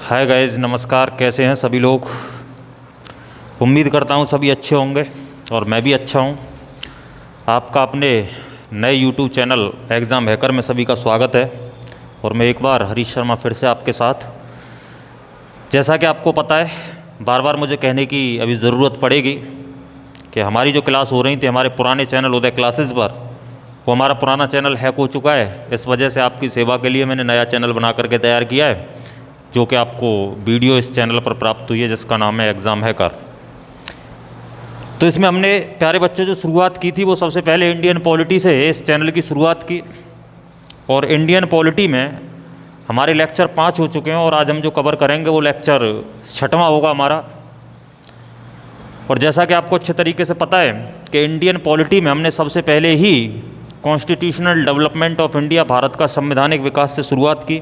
Hi guys, नमस्कार। कैसे हैं सभी लोग? उम्मीद करता हूँ सभी अच्छे होंगे और मैं भी अच्छा हूँ। आपका अपने नए यूट्यूब चैनल एग्ज़ाम हैकर में सभी का स्वागत है। और मैं एक बार हरीश शर्मा फिर से आपके साथ। जैसा कि आपको पता है, बार बार मुझे कहने की अभी ज़रूरत पड़ेगी कि हमारी जो क्लास हो रही थी हमारे पुराने चैनल उदय क्लासेस पर, वो हमारा पुराना चैनल हैक हो चुका है। इस वजह से आपकी सेवा के लिए मैंने नया चैनल बना करके तैयार किया है, जो कि आपको वीडियो इस चैनल पर प्राप्त हुई है, जिसका नाम है एग्ज़ाम हैकर। तो इसमें हमने प्यारे बच्चों जो शुरुआत की थी वो सबसे पहले इंडियन पॉलिटी से इस चैनल की शुरुआत की। और इंडियन पॉलिटी में हमारे लेक्चर 5 हो चुके हैं और आज हम जो कवर करेंगे वो लेक्चर 6वां होगा हमारा। और जैसा कि आपको अच्छे तरीके से पता है कि इंडियन पॉलिटी में हमने सबसे पहले ही constitutional development of India, Bharat का संवैधानिक विकास से शुरुआत की।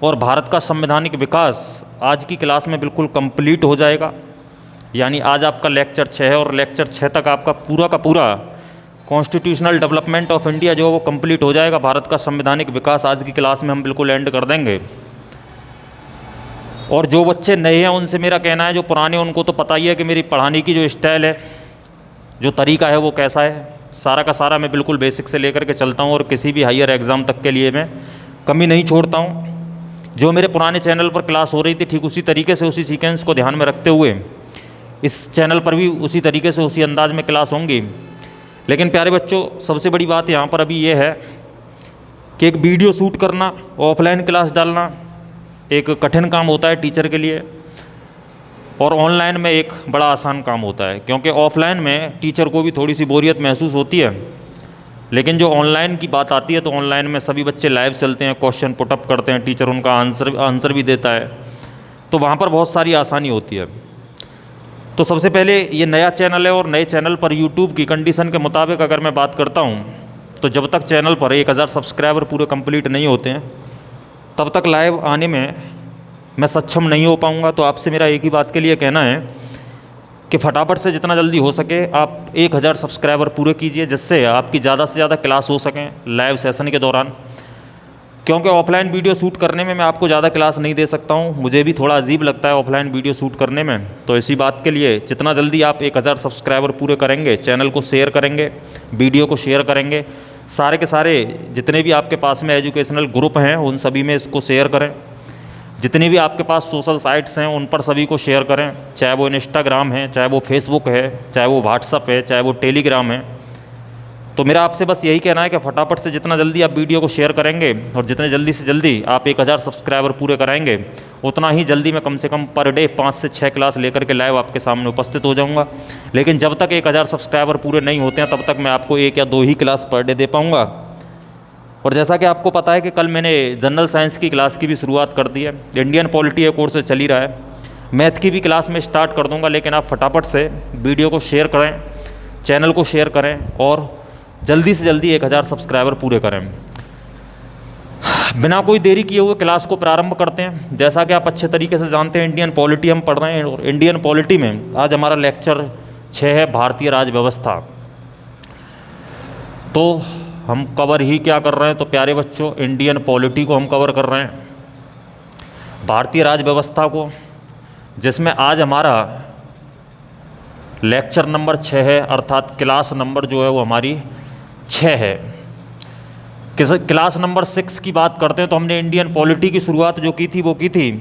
और भारत का संवैधानिक विकास आज की क्लास में बिल्कुल कंप्लीट हो जाएगा। यानी आज आपका लेक्चर 6 है और लेक्चर 6 तक आपका पूरा का पूरा कॉन्स्टिट्यूशनल डेवलपमेंट ऑफ इंडिया जो है वो कंप्लीट हो जाएगा। भारत का संवैधानिक विकास आज की क्लास में हम बिल्कुल एंड कर देंगे। और जो बच्चे नए हैं उनसे मेरा कहना है, जो पुराने उनको तो पता ही है कि मेरी पढ़ाने की जो स्टाइल है, जो तरीका है वो कैसा है। सारा का सारा मैं बिल्कुल बेसिक से लेकर के चलता हूँ और किसी भी हायर एग्ज़ाम तक के लिए मैं कमी नहीं छोड़ता हूँ। जो मेरे पुराने चैनल पर क्लास हो रही थी ठीक उसी तरीके से, उसी सीक्वेंस को ध्यान में रखते हुए इस चैनल पर भी उसी तरीके से, उसी अंदाज में क्लास होंगी। लेकिन प्यारे बच्चों, सबसे बड़ी बात यहाँ पर अभी ये है कि एक वीडियो शूट करना, ऑफलाइन क्लास डालना एक कठिन काम होता है टीचर के लिए, और ऑनलाइन में एक बड़ा आसान काम होता है। क्योंकि ऑफलाइन में टीचर को भी थोड़ी सी बोरियत महसूस होती है, लेकिन जो ऑनलाइन की बात आती है तो ऑनलाइन में सभी बच्चे लाइव चलते हैं, क्वेश्चन पुटअप करते हैं, टीचर उनका आंसर भी देता है, तो वहाँ पर बहुत सारी आसानी होती है। तो सबसे पहले ये नया चैनल है और नए चैनल पर यूट्यूब की कंडीशन के मुताबिक अगर मैं बात करता हूँ तो जब तक चैनल पर 1000 सब्सक्राइबर पूरे कंप्लीट नहीं होते हैं तब तक लाइव आने में मैं सक्षम नहीं हो पाऊँगा। तो आपसे मेरा एक ही बात के लिए कहना है कि फटाफट से जितना जल्दी हो सके आप 1000 सब्सक्राइबर पूरे कीजिए, जिससे आपकी ज़्यादा से ज़्यादा क्लास हो सकें लाइव सेशन के दौरान। क्योंकि ऑफलाइन वीडियो शूट करने में मैं आपको ज़्यादा क्लास नहीं दे सकता हूं, मुझे भी थोड़ा अजीब लगता है ऑफलाइन वीडियो शूट करने में। तो इसी बात के लिए जितना जल्दी आप 1000 सब्सक्राइबर पूरे करेंगे, चैनल को शेयर करेंगे, वीडियो को शेयर करेंगे, सारे के सारे जितने भी आपके पास में एजुकेशनल ग्रुप हैं उन सभी में इसको शेयर करें। जितनी भी आपके पास सोशल साइट्स हैं उन पर सभी को शेयर करें, चाहे वो इंस्टाग्राम है, चाहे वो फेसबुक है, चाहे वो व्हाट्सअप है, चाहे वो टेलीग्राम है। तो मेरा आपसे बस यही कहना है कि फटाफट से जितना जल्दी आप वीडियो को शेयर करेंगे और जितने जल्दी से जल्दी आप 1000 सब्सक्राइबर पूरे कराएंगे, उतना ही जल्दी मैं कम से कम पर डे 5 से 6 क्लास लेकर के लाइव आपके सामने उपस्थित हो जाऊंगा। लेकिन जब तक 1000 सब्सक्राइबर पूरे नहीं होते हैं तब तक मैं आपको 1 या 2 ही क्लास पर डे दे पाऊँगा। और जैसा कि आपको पता है कि कल मैंने जनरल साइंस की क्लास की भी शुरुआत कर दी है। इंडियन पॉलिटी एक कोर्स चल ही रहा है, मैथ की भी क्लास में स्टार्ट कर दूंगा। लेकिन आप फटाफट से वीडियो को शेयर करें, चैनल को शेयर करें और जल्दी से जल्दी 1000 सब्सक्राइबर पूरे करें। बिना कोई देरी किए हुए क्लास को प्रारंभ करते हैं। जैसा कि आप अच्छे तरीके से जानते हैं इंडियन पॉलिटी हम पढ़ रहे हैं और इंडियन पॉलिटी में आज हमारा लेक्चर 6 है, भारतीय राज व्यवस्था। तो हम कवर ही क्या कर रहे हैं? तो प्यारे बच्चों, इंडियन पॉलिटी को हम कवर कर रहे हैं, भारतीय राज व्यवस्था को, जिसमें आज हमारा लेक्चर नंबर 6 है, अर्थात क्लास नंबर जो है वो हमारी 6 है। क्लास नंबर 6 की बात करते हैं तो हमने इंडियन पॉलिटी की शुरुआत जो की थी वो की थी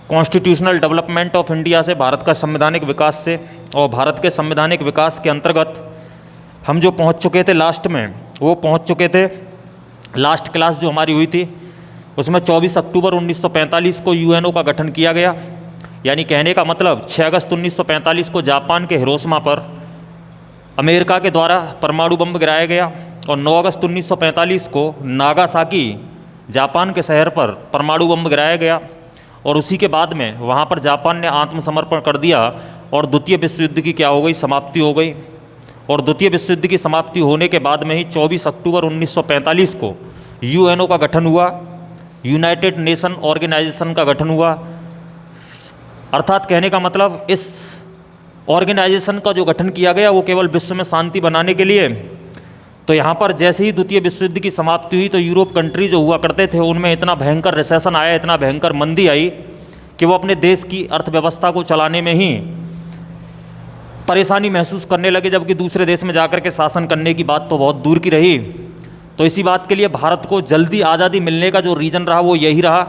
कॉन्स्टिट्यूशनल डेवलपमेंट ऑफ इंडिया से, भारत का संवैधानिक विकास से। और भारत के संवैधानिक विकास के अंतर्गत हम जो पहुंच चुके थे लास्ट में, वो पहुंच चुके थे, लास्ट क्लास जो हमारी हुई थी उसमें 24 अक्टूबर 1945 को यूएनओ का गठन किया गया। यानी कहने का मतलब 6 अगस्त 1945 को जापान के हिरोशिमा पर अमेरिका के द्वारा परमाणु बम गिराया गया और 9 अगस्त 1945 को नागासाकी जापान के शहर पर परमाणु बम गिराया गया। और उसी के बाद में वहाँ पर जापान ने आत्मसमर्पण कर दिया और द्वितीय विश्व युद्ध की क्या हो गई? समाप्ति हो गई। और द्वितीय विश्व युद्ध की समाप्ति होने के बाद में ही 24 अक्टूबर 1945 को यूएनओ का गठन हुआ, यूनाइटेड नेशन ऑर्गेनाइजेशन का गठन हुआ। अर्थात कहने का मतलब इस ऑर्गेनाइजेशन का जो गठन किया गया वो केवल विश्व में शांति बनाने के लिए। तो यहाँ पर जैसे ही द्वितीय विश्व युद्ध की समाप्ति हुई तो यूरोप कंट्री जो हुआ करते थे उनमें इतना भयंकर रिसेशन आया, इतना भयंकर मंदी आई कि वो अपने देश की अर्थव्यवस्था को चलाने में ही परेशानी महसूस करने लगे, जबकि दूसरे देश में जाकर के शासन करने की बात तो बहुत दूर की रही। तो इसी बात के लिए भारत को जल्दी आज़ादी मिलने का जो रीज़न रहा वो यही रहा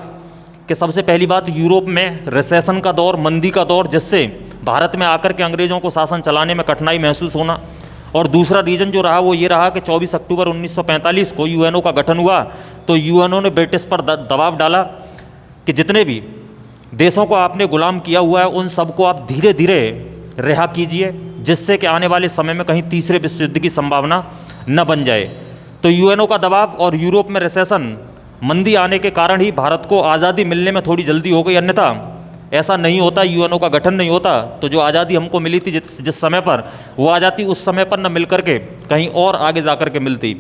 कि सबसे पहली बात, यूरोप में रिसेशन का दौर, मंदी का दौर, जिससे भारत में आकर के अंग्रेज़ों को शासन चलाने में कठिनाई महसूस होना। और दूसरा रीज़न जो रहा वो ये रहा कि 24 अक्टूबर 1945 को यूएनओ का गठन हुआ, तो यूएनओ ने ब्रिटिश पर दबाव डाला कि जितने भी देशों को आपने गुलाम किया हुआ है उन सबको आप धीरे धीरे रिहा कीजिए, जिससे कि आने वाले समय में कहीं तीसरे विश्व युद्ध की संभावना न बन जाए। तो यूएनओ का दबाव और यूरोप में रिसेशन, मंदी आने के कारण ही भारत को आज़ादी मिलने में थोड़ी जल्दी हो गई, अन्यथा ऐसा नहीं होता, यूएनओ का गठन नहीं होता तो जो आज़ादी हमको मिली थी जिस समय पर, वो आज़ादी उस समय पर न मिल करके कहीं और आगे जा कर के मिलती।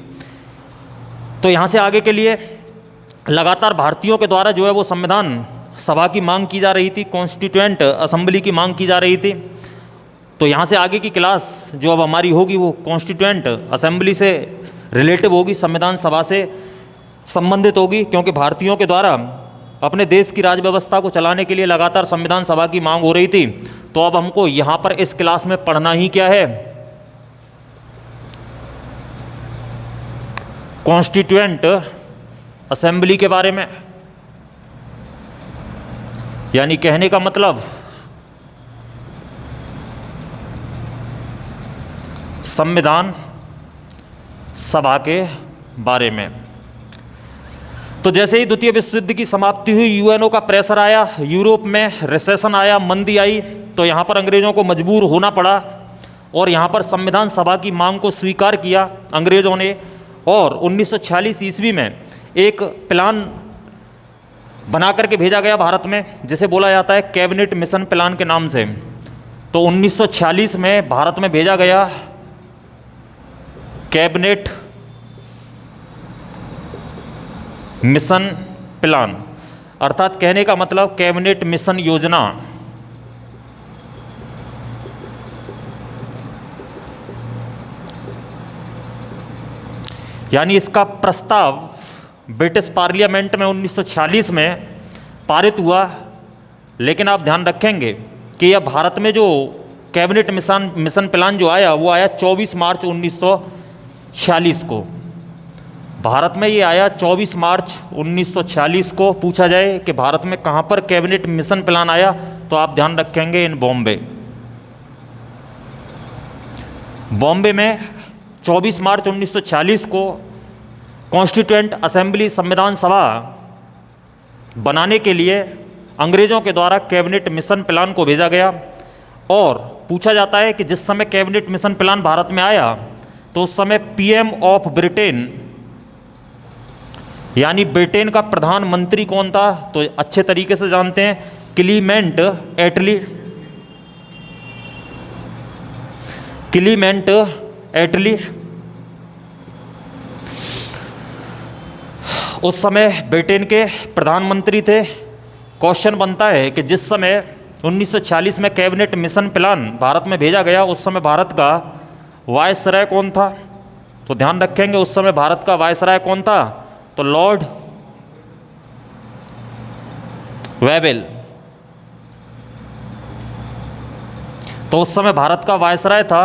तो यहाँ से आगे के लिए लगातार भारतीयों के द्वारा जो है वो संविधान सभा की मांग की जा रही थी, कॉन्स्टिट्यूएंट असेंबली की मांग की जा रही थी। तो यहाँ से आगे की क्लास जो अब हमारी होगी वो कॉन्स्टिट्यूएंट असेंबली से रिलेटिव होगी, संविधान सभा से संबंधित होगी, क्योंकि भारतीयों के द्वारा अपने देश की राज व्यवस्था को चलाने के लिए लगातार संविधान सभा की मांग हो रही थी। तो अब हमको यहाँ पर इस क्लास में पढ़ना ही क्या है, कॉन्स्टिट्यूएंट असेंबली के बारे में। यानी कहने का मतलब संविधान सभा के बारे में। तो जैसे ही द्वितीय विश्व युद्ध की समाप्ति हुई, यूएनओ का प्रेशर आया, यूरोप में रिसेशन आया, मंदी आई, तो यहाँ पर अंग्रेज़ों को मजबूर होना पड़ा और यहाँ पर संविधान सभा की मांग को स्वीकार किया अंग्रेज़ों ने। और 1946 ईस्वी में एक प्लान बना करके भेजा गया भारत में, जिसे बोला जाता है कैबिनेट मिशन प्लान के नाम से। तो 1946 में भारत में भेजा गया कैबिनेट मिशन प्लान, अर्थात कहने का मतलब कैबिनेट मिशन योजना। यानी इसका प्रस्ताव ब्रिटिश पार्लियामेंट में 1946 में पारित हुआ। लेकिन आप ध्यान रखेंगे कि यह भारत में जो कैबिनेट मिशन प्लान जो आया वो आया 24 मार्च 1946 को। भारत में ये आया 24 मार्च 1946 को। पूछा जाए कि भारत में कहाँ पर कैबिनेट मिशन प्लान आया, तो आप ध्यान रखेंगे इन बॉम्बे में 24 मार्च 1946 को कॉन्स्टिट्यूएंट असेंबली संविधान सभा बनाने के लिए अंग्रेज़ों के द्वारा कैबिनेट मिशन प्लान को भेजा गया। और पूछा जाता है कि जिस समय कैबिनेट मिशन प्लान भारत में आया तो उस समय पीएम ऑफ ब्रिटेन यानी ब्रिटेन का प्रधानमंत्री कौन था, तो अच्छे तरीके से जानते हैं, क्लीमेंट एटली। उस समय ब्रिटेन के प्रधानमंत्री थे। क्वेश्चन बनता है कि जिस समय 1946 में कैबिनेट मिशन प्लान भारत में भेजा गया उस समय भारत का वायसराय कौन था, तो ध्यान रखेंगे उस समय भारत का वायसराय कौन था, तो लॉर्ड वेबल। तो उस समय भारत का वायसराय था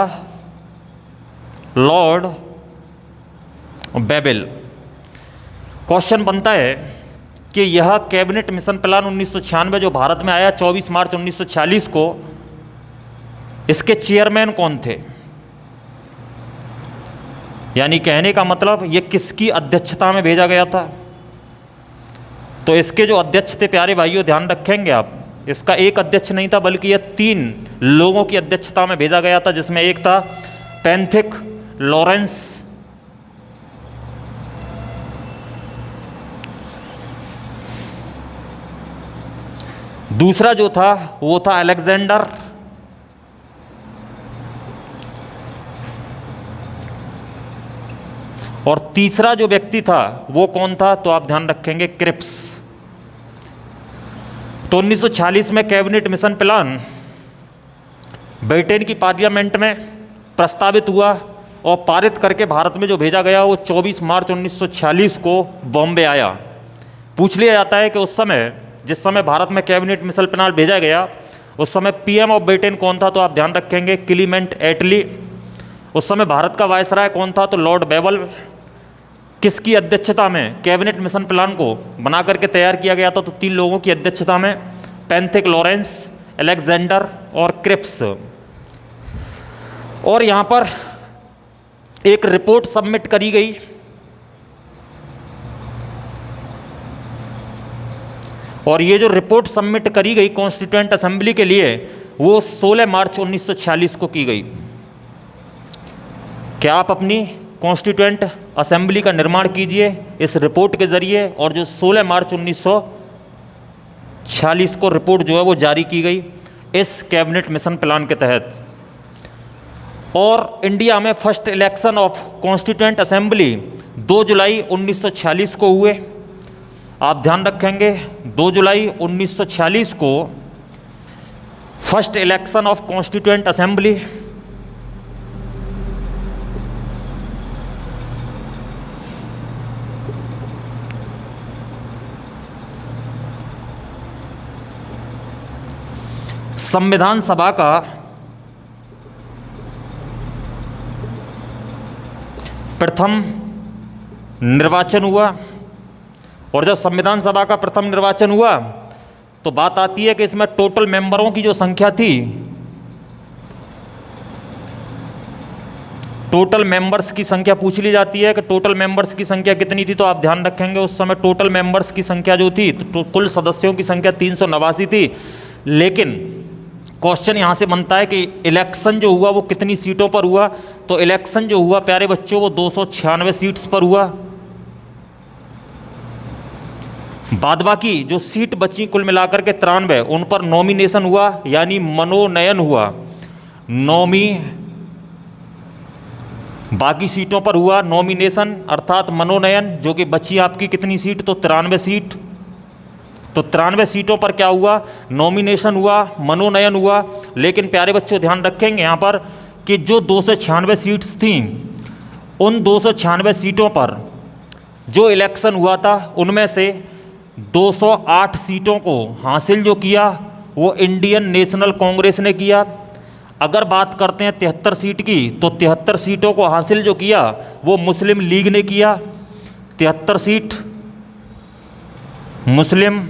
लॉर्ड बेबल। क्वेश्चन बनता है कि यह कैबिनेट मिशन प्लान 1996 जो भारत में आया 24 मार्च 1946 को, इसके चेयरमैन कौन थे। यानी कहने का मतलब ये किसकी अध्यक्षता में भेजा गया था। तो इसके जो अध्यक्ष थे प्यारे भाइयों ध्यान रखेंगे आप, इसका एक अध्यक्ष नहीं था बल्कि यह 3 लोगों की अध्यक्षता में भेजा गया था, जिसमें एक था पेंथिक लॉरेंस, दूसरा जो था वो था अलेक्जेंडर, और तीसरा जो व्यक्ति था वो कौन था, तो आप ध्यान रखेंगे क्रिप्स। तो 1946 में कैबिनेट मिशन प्लान ब्रिटेन की पार्लियामेंट में प्रस्तावित हुआ और पारित करके भारत में जो भेजा गया वो 24 मार्च 1946 को बॉम्बे आया। पूछ लिया जाता है कि उस समय जिस समय भारत में कैबिनेट मिशन प्लान भेजा गया उस समय पीएम ऑफ ब्रिटेन कौन था, तो आप ध्यान रखेंगे क्लीमेंट एटली। उस समय भारत का वायसराय कौन था, तो लॉर्ड बेवल। किसकी अध्यक्षता में कैबिनेट मिशन प्लान को बना करके तैयार किया गया था, तो 3 लोगों की अध्यक्षता में, पेंथिक लॉरेंस, अलेक्जेंडर और क्रिप्स। और यहाँ पर एक रिपोर्ट सबमिट करी गई और ये जो रिपोर्ट सबमिट करी गई कॉन्स्टिट्यूएंट असेंबली के लिए वो 16 मार्च 1946 को की गई। क्या आप अपनी कॉन्स्टिट्यूएंट असेंबली का निर्माण कीजिए इस रिपोर्ट के ज़रिए, और जो 16 मार्च 1946 को रिपोर्ट जो है वो जारी की गई इस कैबिनेट मिशन प्लान के तहत। और इंडिया में first election of constituent assembly 2 जुलाई 1946 को हुए। आप ध्यान रखेंगे 2 जुलाई 1946 को first election of constituent assembly. संविधान सभा का प्रथम निर्वाचन हुआ। और जब संविधान सभा का प्रथम निर्वाचन हुआ तो बात आती है कि इसमें टोटल मेंबरों की जो संख्या थी, टोटल मेंबर्स की संख्या पूछ ली जाती है कि टोटल मेंबर्स की संख्या कितनी थी, तो आप ध्यान रखेंगे उस समय टोटल मेंबर्स की संख्या जो थी तो कुल सदस्यों की संख्या 389 थी। लेकिन क्वेश्चन यहाँ से बनता है कि इलेक्शन जो हुआ वो कितनी सीटों पर हुआ, तो इलेक्शन जो हुआ प्यारे बच्चों वो 296 सीट्स पर हुआ। बाद बाकी जो सीट बची कुल मिलाकर के 93 उन पर नॉमिनेशन हुआ, यानी मनोनयन हुआ। बाकी सीटों पर हुआ नॉमिनेशन अर्थात मनोनयन, जो कि बची आपकी कितनी सीट, तो 93 सीट। तो 93 सीटों पर क्या हुआ, नॉमिनेशन हुआ, मनोनयन हुआ। लेकिन प्यारे बच्चों ध्यान रखेंगे यहाँ पर कि जो 296 सीट्स थीं उन 296 सीटों पर जो इलेक्शन हुआ था उनमें से 208 सीटों को हासिल जो किया वो इंडियन नेशनल कांग्रेस ने किया। अगर बात करते हैं 73 सीट की, तो 73 सीटों को हासिल जो किया वो मुस्लिम लीग ने किया। 73 सीट मुस्लिम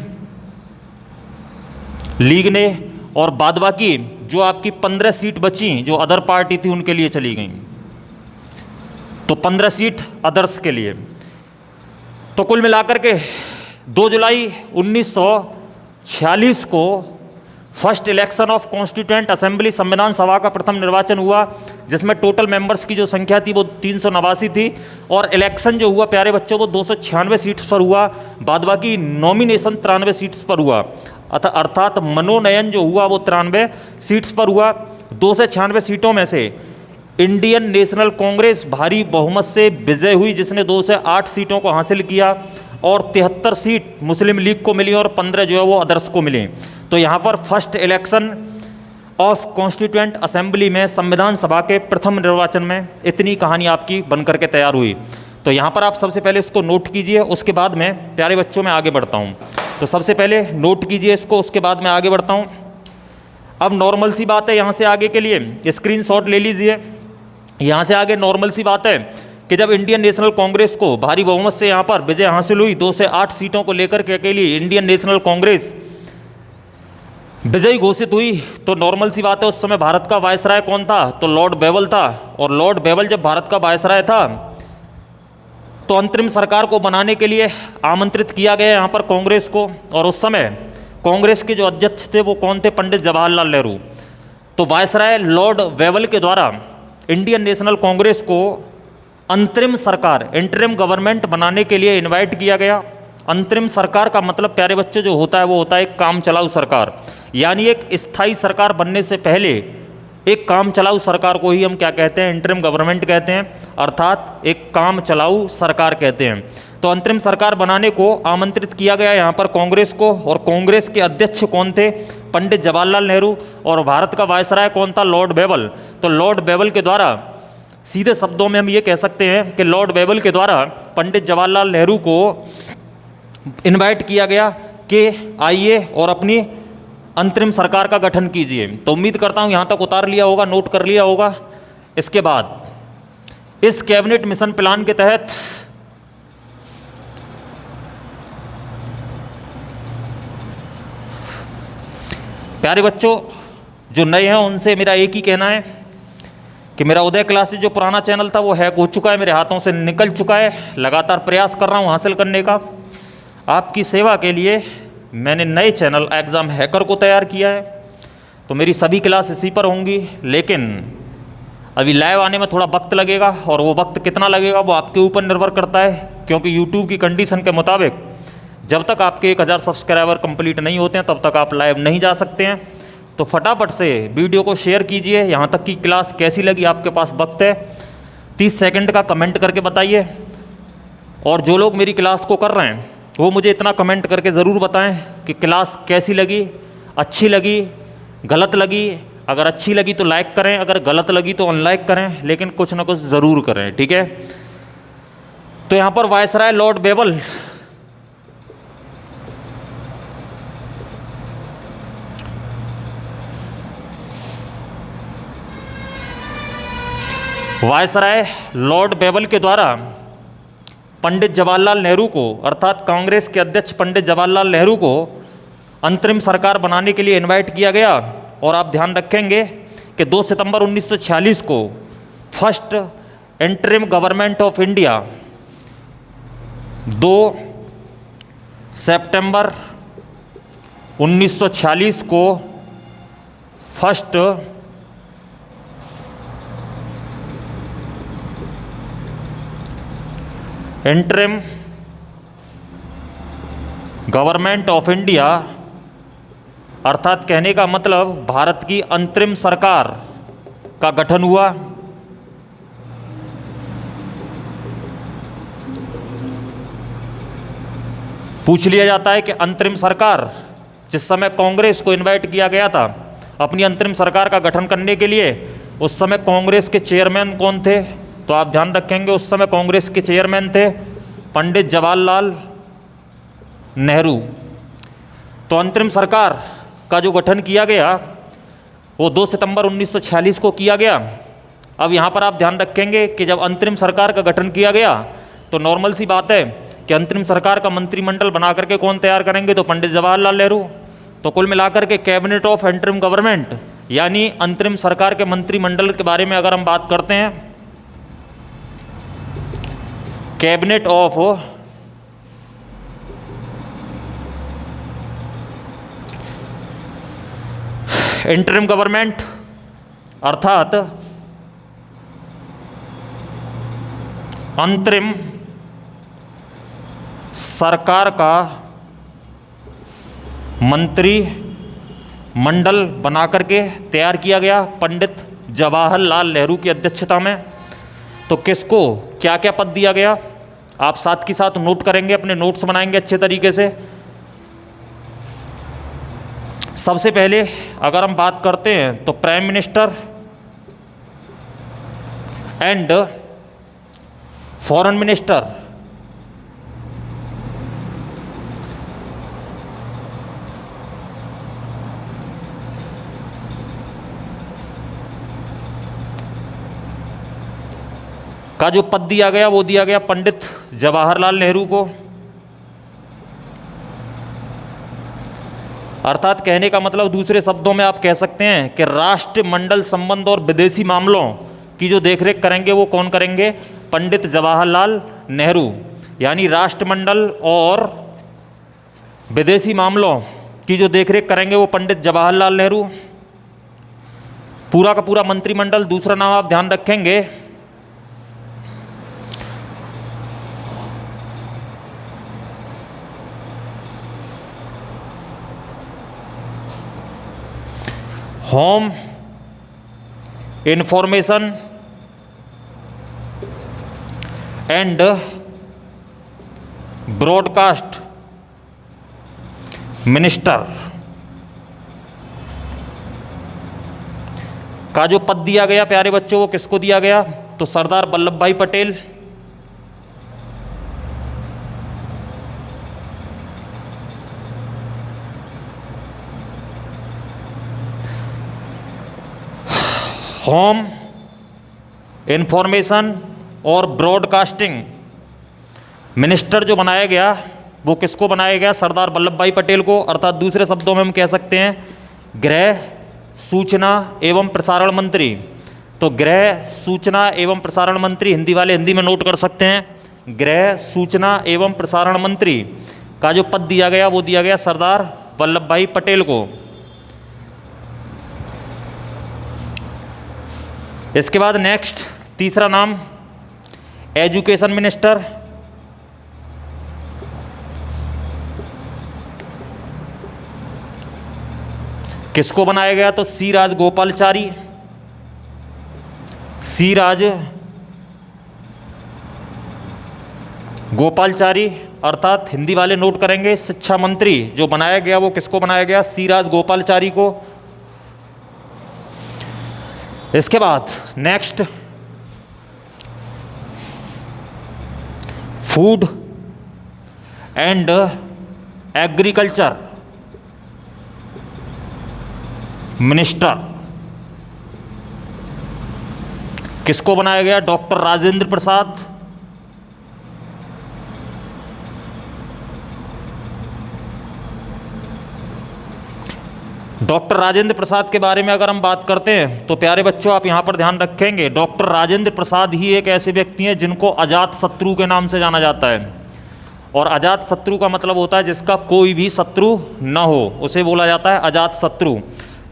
लीग ने, और बाद बाकी जो आपकी 15 सीट बची जो अदर पार्टी थी उनके लिए चली गई, तो 15 सीट अदर्स के लिए। तो कुल मिलाकर के 2 जुलाई 1946 को first election of constituent assembly संविधान सभा का प्रथम निर्वाचन हुआ, जिसमें टोटल मेंबर्स की जो संख्या थी वो 389 थी। और इलेक्शन जो हुआ प्यारे बच्चों वो 296 सीट्स पर हुआ, बाद बाकी नॉमिनेशन 93 सीट्स पर हुआ, अर्थात मनोनयन जो हुआ वो 93 सीट्स पर हुआ। 296 सीटों में से इंडियन नेशनल कांग्रेस भारी बहुमत से विजय हुई, जिसने 2 से 8 सीटों को हासिल किया, और 73 सीट मुस्लिम लीग को मिली और 15 जो है वो अदर्स को मिली। तो यहाँ पर first election of constituent assembly में संविधान सभा के प्रथम निर्वाचन में इतनी कहानी आपकी बनकर के तैयार हुई। तो यहाँ पर आप सबसे पहले इसको नोट कीजिए, उसके बाद में प्यारे बच्चों में आगे बढ़ता हूँ। तो सबसे पहले नोट कीजिए इसको, उसके बाद में आगे बढ़ता हूँ। अब नॉर्मल सी बात है यहाँ से आगे के लिए स्क्रीनशॉट ले लीजिए। यहाँ से आगे नॉर्मल सी बात है कि जब इंडियन नेशनल कांग्रेस को भारी बहुमत से यहाँ पर विजय हासिल हुई, 2 से 8 सीटों को लेकर के अकेली इंडियन नेशनल कांग्रेस विजयी घोषित हुई, तो नॉर्मल सी बात है उस समय भारत का वायसराय कौन था, तो लॉर्ड बेवल था। और लॉर्ड बेवल जब भारत का वायसराय था तो अंतरिम सरकार को बनाने के लिए आमंत्रित किया गया यहाँ पर कांग्रेस को। और उस समय कांग्रेस के जो अध्यक्ष थे वो कौन थे, पंडित जवाहरलाल नेहरू। तो वायसराय लॉर्ड बेवल के द्वारा इंडियन नेशनल कांग्रेस को अंतरिम सरकार इंटरिम गवर्नमेंट बनाने के लिए इनवाइट किया गया। अंतरिम सरकार का मतलब प्यारे बच्चे जो होता है वो होता है एक काम चलाऊ सरकार, यानी एक स्थायी सरकार बनने से पहले एक काम चलाऊ सरकार को ही हम क्या कहते हैं, इंटरिम गवर्नमेंट कहते हैं, अर्थात एक काम चलाऊ सरकार कहते हैं। तो अंतरिम सरकार बनाने को आमंत्रित किया गया यहाँ पर कांग्रेस को, और कांग्रेस के अध्यक्ष कौन थे, पंडित जवाहरलाल नेहरू, और भारत का वायसराय कौन था, लॉर्ड बेवल। तो लॉर्ड बेवल के द्वारा सीधे शब्दों में हम ये कह सकते हैं कि लॉर्ड बेवल के द्वारा पंडित जवाहरलाल नेहरू को इनवाइट किया गया कि आइए और अपनी अंतरिम सरकार का गठन कीजिए। तो उम्मीद करता हूँ यहाँ तक उतार लिया होगा, नोट कर लिया होगा। इसके बाद इस कैबिनेट मिशन प्लान के तहत प्यारे बच्चों जो नए हैं उनसे मेरा एक ही कहना है कि मेरा उदय क्लासेस जो पुराना चैनल था वो हैक हो चुका है, मेरे हाथों से निकल चुका है। लगातार प्रयास कर रहा हूँ हासिल करने का। आपकी सेवा के लिए मैंने नए चैनल एग्ज़ाम हैकर को तैयार किया है। तो मेरी सभी क्लास इसी पर होंगी, लेकिन अभी लाइव आने में थोड़ा वक्त लगेगा, और वो वक्त कितना लगेगा वो आपके ऊपर निर्भर करता है, क्योंकि यूट्यूब की कंडीशन के मुताबिक जब तक आपके 1000 सब्सक्राइबर कंप्लीट नहीं होते हैं तब तक आप लाइव नहीं जा सकते हैं। तो फटाफट से वीडियो को शेयर कीजिए। यहाँ तक की क्लास कैसी लगी, आपके पास वक्त है, 30 सेकंड का कमेंट करके बताइए। और जो लोग मेरी क्लास को कर रहे हैं वो मुझे इतना कमेंट करके ज़रूर बताएं कि क्लास कैसी लगी, अच्छी लगी, गलत लगी। अगर अच्छी लगी तो लाइक करें, अगर गलत लगी तो अनलाइक करें, लेकिन कुछ ना कुछ ज़रूर करें, ठीक है। तो यहाँ पर viceroy Lord Wavell viceroy Lord Wavell के द्वारा पंडित जवाहरलाल नेहरू को, अर्थात कांग्रेस के अध्यक्ष पंडित जवाहरलाल नेहरू को अंतरिम सरकार बनाने के लिए इनवाइट किया गया। और आप ध्यान रखेंगे कि 2 सितंबर 1946 को first interim government of India, 2 सितंबर 1946 को first interim government of India, अर्थात कहने का मतलब भारत की अंतरिम सरकार का गठन हुआ। पूछ लिया जाता है कि अंतरिम सरकार, जिस समय कांग्रेस को इनवाइट किया गया था अपनी अंतरिम सरकार का गठन करने के लिए, उस समय कांग्रेस के चेयरमैन कौन थे? तो आप ध्यान रखेंगे उस समय कांग्रेस के चेयरमैन थे पंडित जवाहरलाल नेहरू। तो अंतरिम सरकार का जो गठन किया गया वो 2 सितंबर 1946 को किया गया। अब यहाँ पर आप ध्यान रखेंगे कि जब अंतरिम सरकार का गठन किया गया तो नॉर्मल सी बात है कि अंतरिम सरकार का मंत्रिमंडल बना करके कौन तैयार करेंगे? तो पंडित जवाहरलाल नेहरू। तो कुल मिलाकर के कैबिनेट ऑफ इंटरिम गवर्नमेंट, यानी अंतरिम सरकार के मंत्रिमंडल के बारे में अगर हम बात करते हैं, कैबिनेट ऑफ इंटरिम गवर्नमेंट अर्थात अंतरिम सरकार का मंत्रिमंडल बना करके तैयार किया गया पंडित जवाहरलाल नेहरू की अध्यक्षता में। तो किसको क्या क्या पद दिया गया आप साथ के साथ नोट करेंगे, अपने नोट्स बनाएंगे अच्छे तरीके से। सबसे पहले अगर हम बात करते हैं तो prime minister and foreign minister, का जो पद दिया गया वो दिया गया पंडित जवाहरलाल नेहरू को। अर्थात कहने का मतलब दूसरे शब्दों में आप कह सकते हैं कि राष्ट्रमंडल संबंध और विदेशी मामलों की जो देखरेख करेंगे वो कौन करेंगे? पंडित जवाहरलाल नेहरू। यानी राष्ट्रमंडल और विदेशी मामलों की जो देखरेख करेंगे वो पंडित जवाहरलाल नेहरू। पूरा का पूरा मंत्रिमंडल, दूसरा नाम आप ध्यान रखेंगे home information and broadcast minister का जो पद दिया गया प्यारे बच्चों वो किसको दिया गया? तो सरदार वल्लभ भाई पटेल। होम, इंफॉर्मेशन और ब्रॉडकास्टिंग मिनिस्टर जो बनाया गया वो किसको बनाया गया? सरदार वल्लभ भाई पटेल को। अर्थात दूसरे शब्दों में हम कह सकते हैं गृह, सूचना एवं प्रसारण मंत्री। तो गृह, सूचना एवं प्रसारण मंत्री, हिंदी वाले हिंदी में नोट कर सकते हैं। गृह, सूचना एवं प्रसारण मंत्री का जो पद दिया गया वो दिया गया सरदार वल्लभ भाई पटेल को। इसके बाद नेक्स्ट तीसरा नाम एजुकेशन मिनिस्टर। किसको बनाया गया? तो सी राजगोपालचारी। सी राज गोपालचारी अर्थात हिंदी वाले नोट करेंगे शिक्षा मंत्री जो बनाया गया वो किसको बनाया गया? सी राज गोपालचारी को। इसके बाद next food and agriculture minister किसको बनाया गया? डॉक्टर राजेंद्र प्रसाद। डॉक्टर राजेंद्र प्रसाद के बारे में अगर हम बात करते हैं तो प्यारे बच्चों आप यहाँ पर ध्यान रखेंगे, डॉक्टर राजेंद्र प्रसाद ही एक ऐसे व्यक्ति हैं जिनको अजात शत्रु के नाम से जाना जाता है। और अजात शत्रु का मतलब होता है जिसका कोई भी शत्रु न हो, उसे बोला जाता है अजात शत्रु।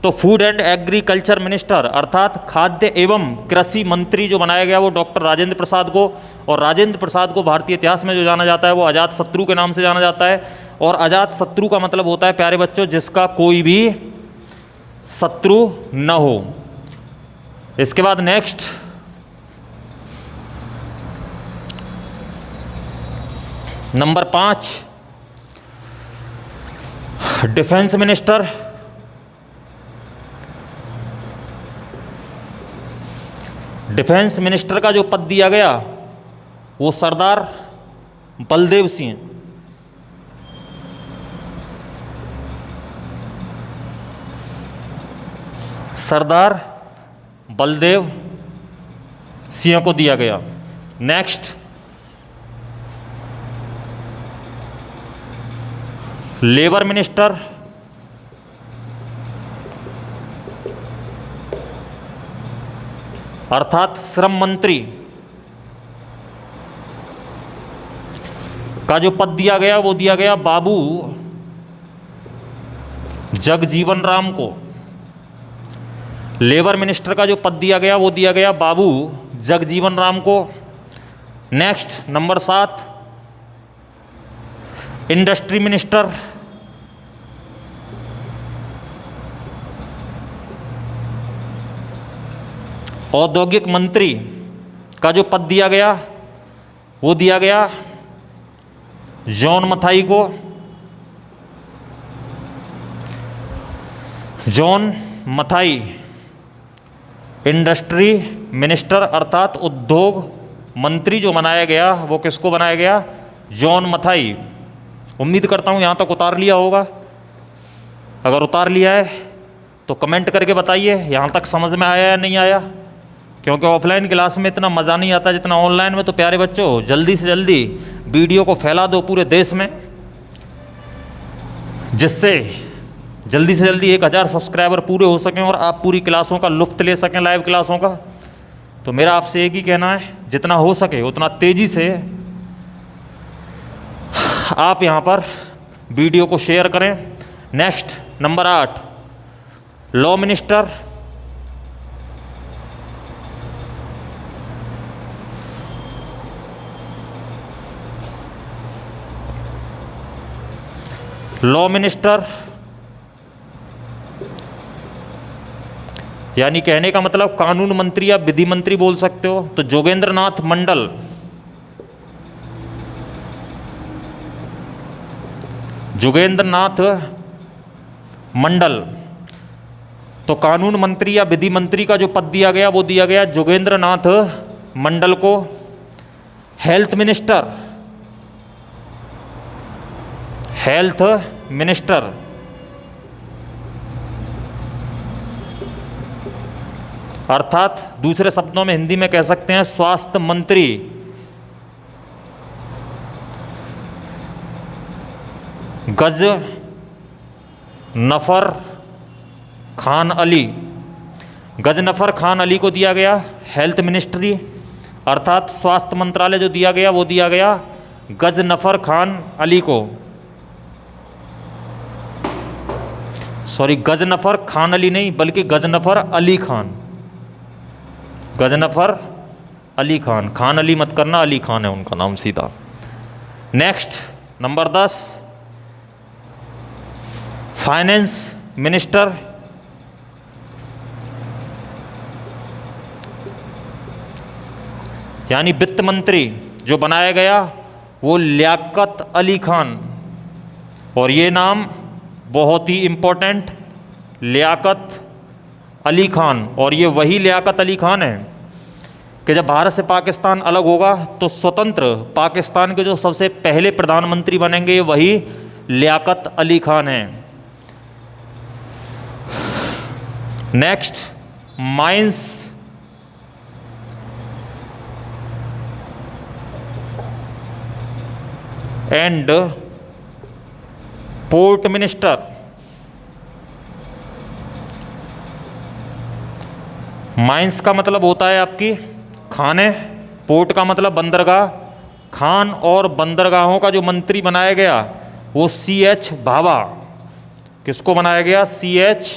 तो फूड एंड एग्रीकल्चर मिनिस्टर अर्थात खाद्य एवं कृषि मंत्री जो बनाया गया वो डॉक्टर राजेंद्र प्रसाद को। और राजेंद्र प्रसाद को भारतीय इतिहास में जो जाना जाता है वो अजात शत्रु के नाम से जाना जाता है। और अजात शत्रु का मतलब होता है प्यारे बच्चों जिसका कोई भी शत्रु न हो। इसके बाद next number 5 defence minister. Defence minister का जो पद दिया गया वो सरदार बलदेव सिंह। सरदार बलदेव सिंह को दिया गया। Next labour minister. अर्थात श्रम मंत्री का जो पद दिया गया वो दिया गया बाबू जगजीवन राम को। लेबर मिनिस्टर का जो पद दिया गया वो दिया गया बाबू जगजीवन राम को। Next number 7 industry minister. औद्योगिक मंत्री का जो पद दिया गया वो दिया गया जॉन मथाई को। जॉन मथाई इंडस्ट्री मिनिस्टर अर्थात उद्योग मंत्री जो बनाया गया वो किसको बनाया गया? जॉन मथाई। उम्मीद करता हूँ यहाँ तक उतार लिया होगा। अगर उतार लिया है तो कमेंट करके बताइए यहाँ तक समझ में आया या नहीं आया, क्योंकि ऑफलाइन क्लास में इतना मज़ा नहीं आता जितना ऑनलाइन में। तो प्यारे बच्चों जल्दी से जल्दी वीडियो को फैला दो पूरे देश में, जिससे जल्दी से जल्दी 1000 सब्सक्राइबर पूरे हो सकें और आप पूरी क्लासों का लुफ्त ले सकें, लाइव क्लासों का। तो मेरा आपसे एक ही कहना है, जितना हो सके उतना तेज़ी से आप यहाँ पर वीडियो को शेयर करें। Next number 8 law minister. Law minister यानी कहने का मतलब कानून मंत्री या विधि मंत्री बोल सकते हो। तो जोगेंद्र नाथ मंडल। जोगेंद्र नाथ मंडल। तो कानून मंत्री या विधि मंत्री का जो पद दिया गया वो दिया गया जोगेंद्र नाथ मंडल को। Health minister. हेल्थ मिनिस्टर अर्थात दूसरे शब्दों में हिंदी में कह सकते हैं स्वास्थ्य मंत्री गजनफर खान अली। गजनफर खान अली को दिया गया हेल्थ मिनिस्ट्री, अर्थात स्वास्थ्य मंत्रालय जो दिया गया वो दिया गया गजनफर खान अली को। सॉरी, गजनफर खान अली नहीं बल्कि गजनफर अली खान। गजनफर अली खान, खान अली मत करना, अली खान है उनका नाम सीधा। नेक्स्ट नंबर 10, फाइनेंस मिनिस्टर यानी वित्त मंत्री जो बनाया गया वो लियाकत अली खान। और ये नाम बहुत ही इम्पोर्टेंट, लियाकत अली खान। और ये वही लियाकत अली खान है कि जब भारत से पाकिस्तान अलग होगा तो स्वतंत्र पाकिस्तान के जो सबसे पहले प्रधानमंत्री बनेंगे वही लियाकत अली खान हैं। Next, mines and port minister. Mines का मतलब होता है आपकी खाने, पोर्ट का मतलब बंदरगाह। खान और बंदरगाहों का जो मंत्री बनाया गया वो CH भाभा। किसको बनाया गया? CH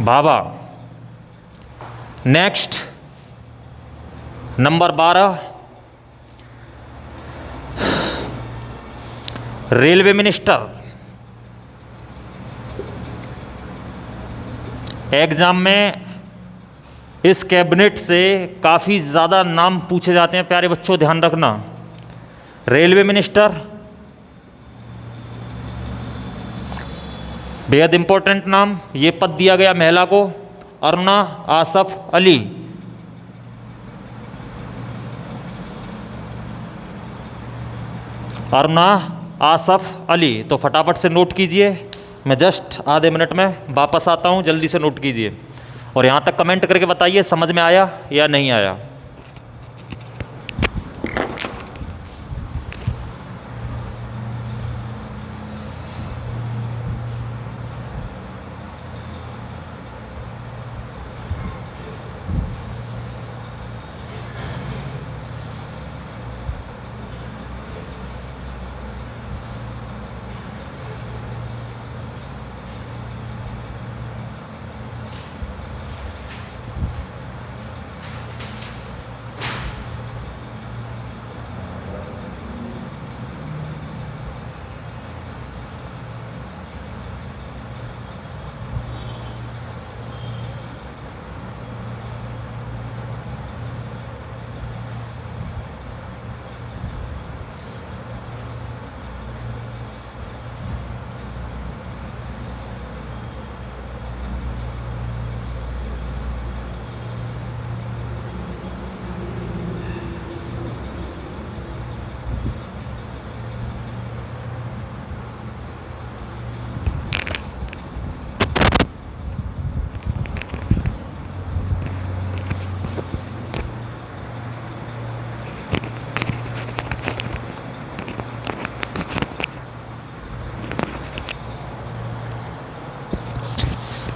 Bhabha. Next number 12, railway minister. Exam में इस कैबिनेट से काफ़ी ज़्यादा नाम पूछे जाते हैं, प्यारे बच्चों ध्यान रखना। रेलवे मिनिस्टर बेहद इंपॉर्टेंट नाम, ये पद दिया गया महिला को, अरुणा आसफ अली। अरुणा आसफ अली। तो फटाफट से नोट कीजिए, मैं जस्ट आधे मिनट में वापस आता हूँ, जल्दी से नोट कीजिए। और यहाँ तक कमेंट करके बताइए समझ में आया या नहीं आया।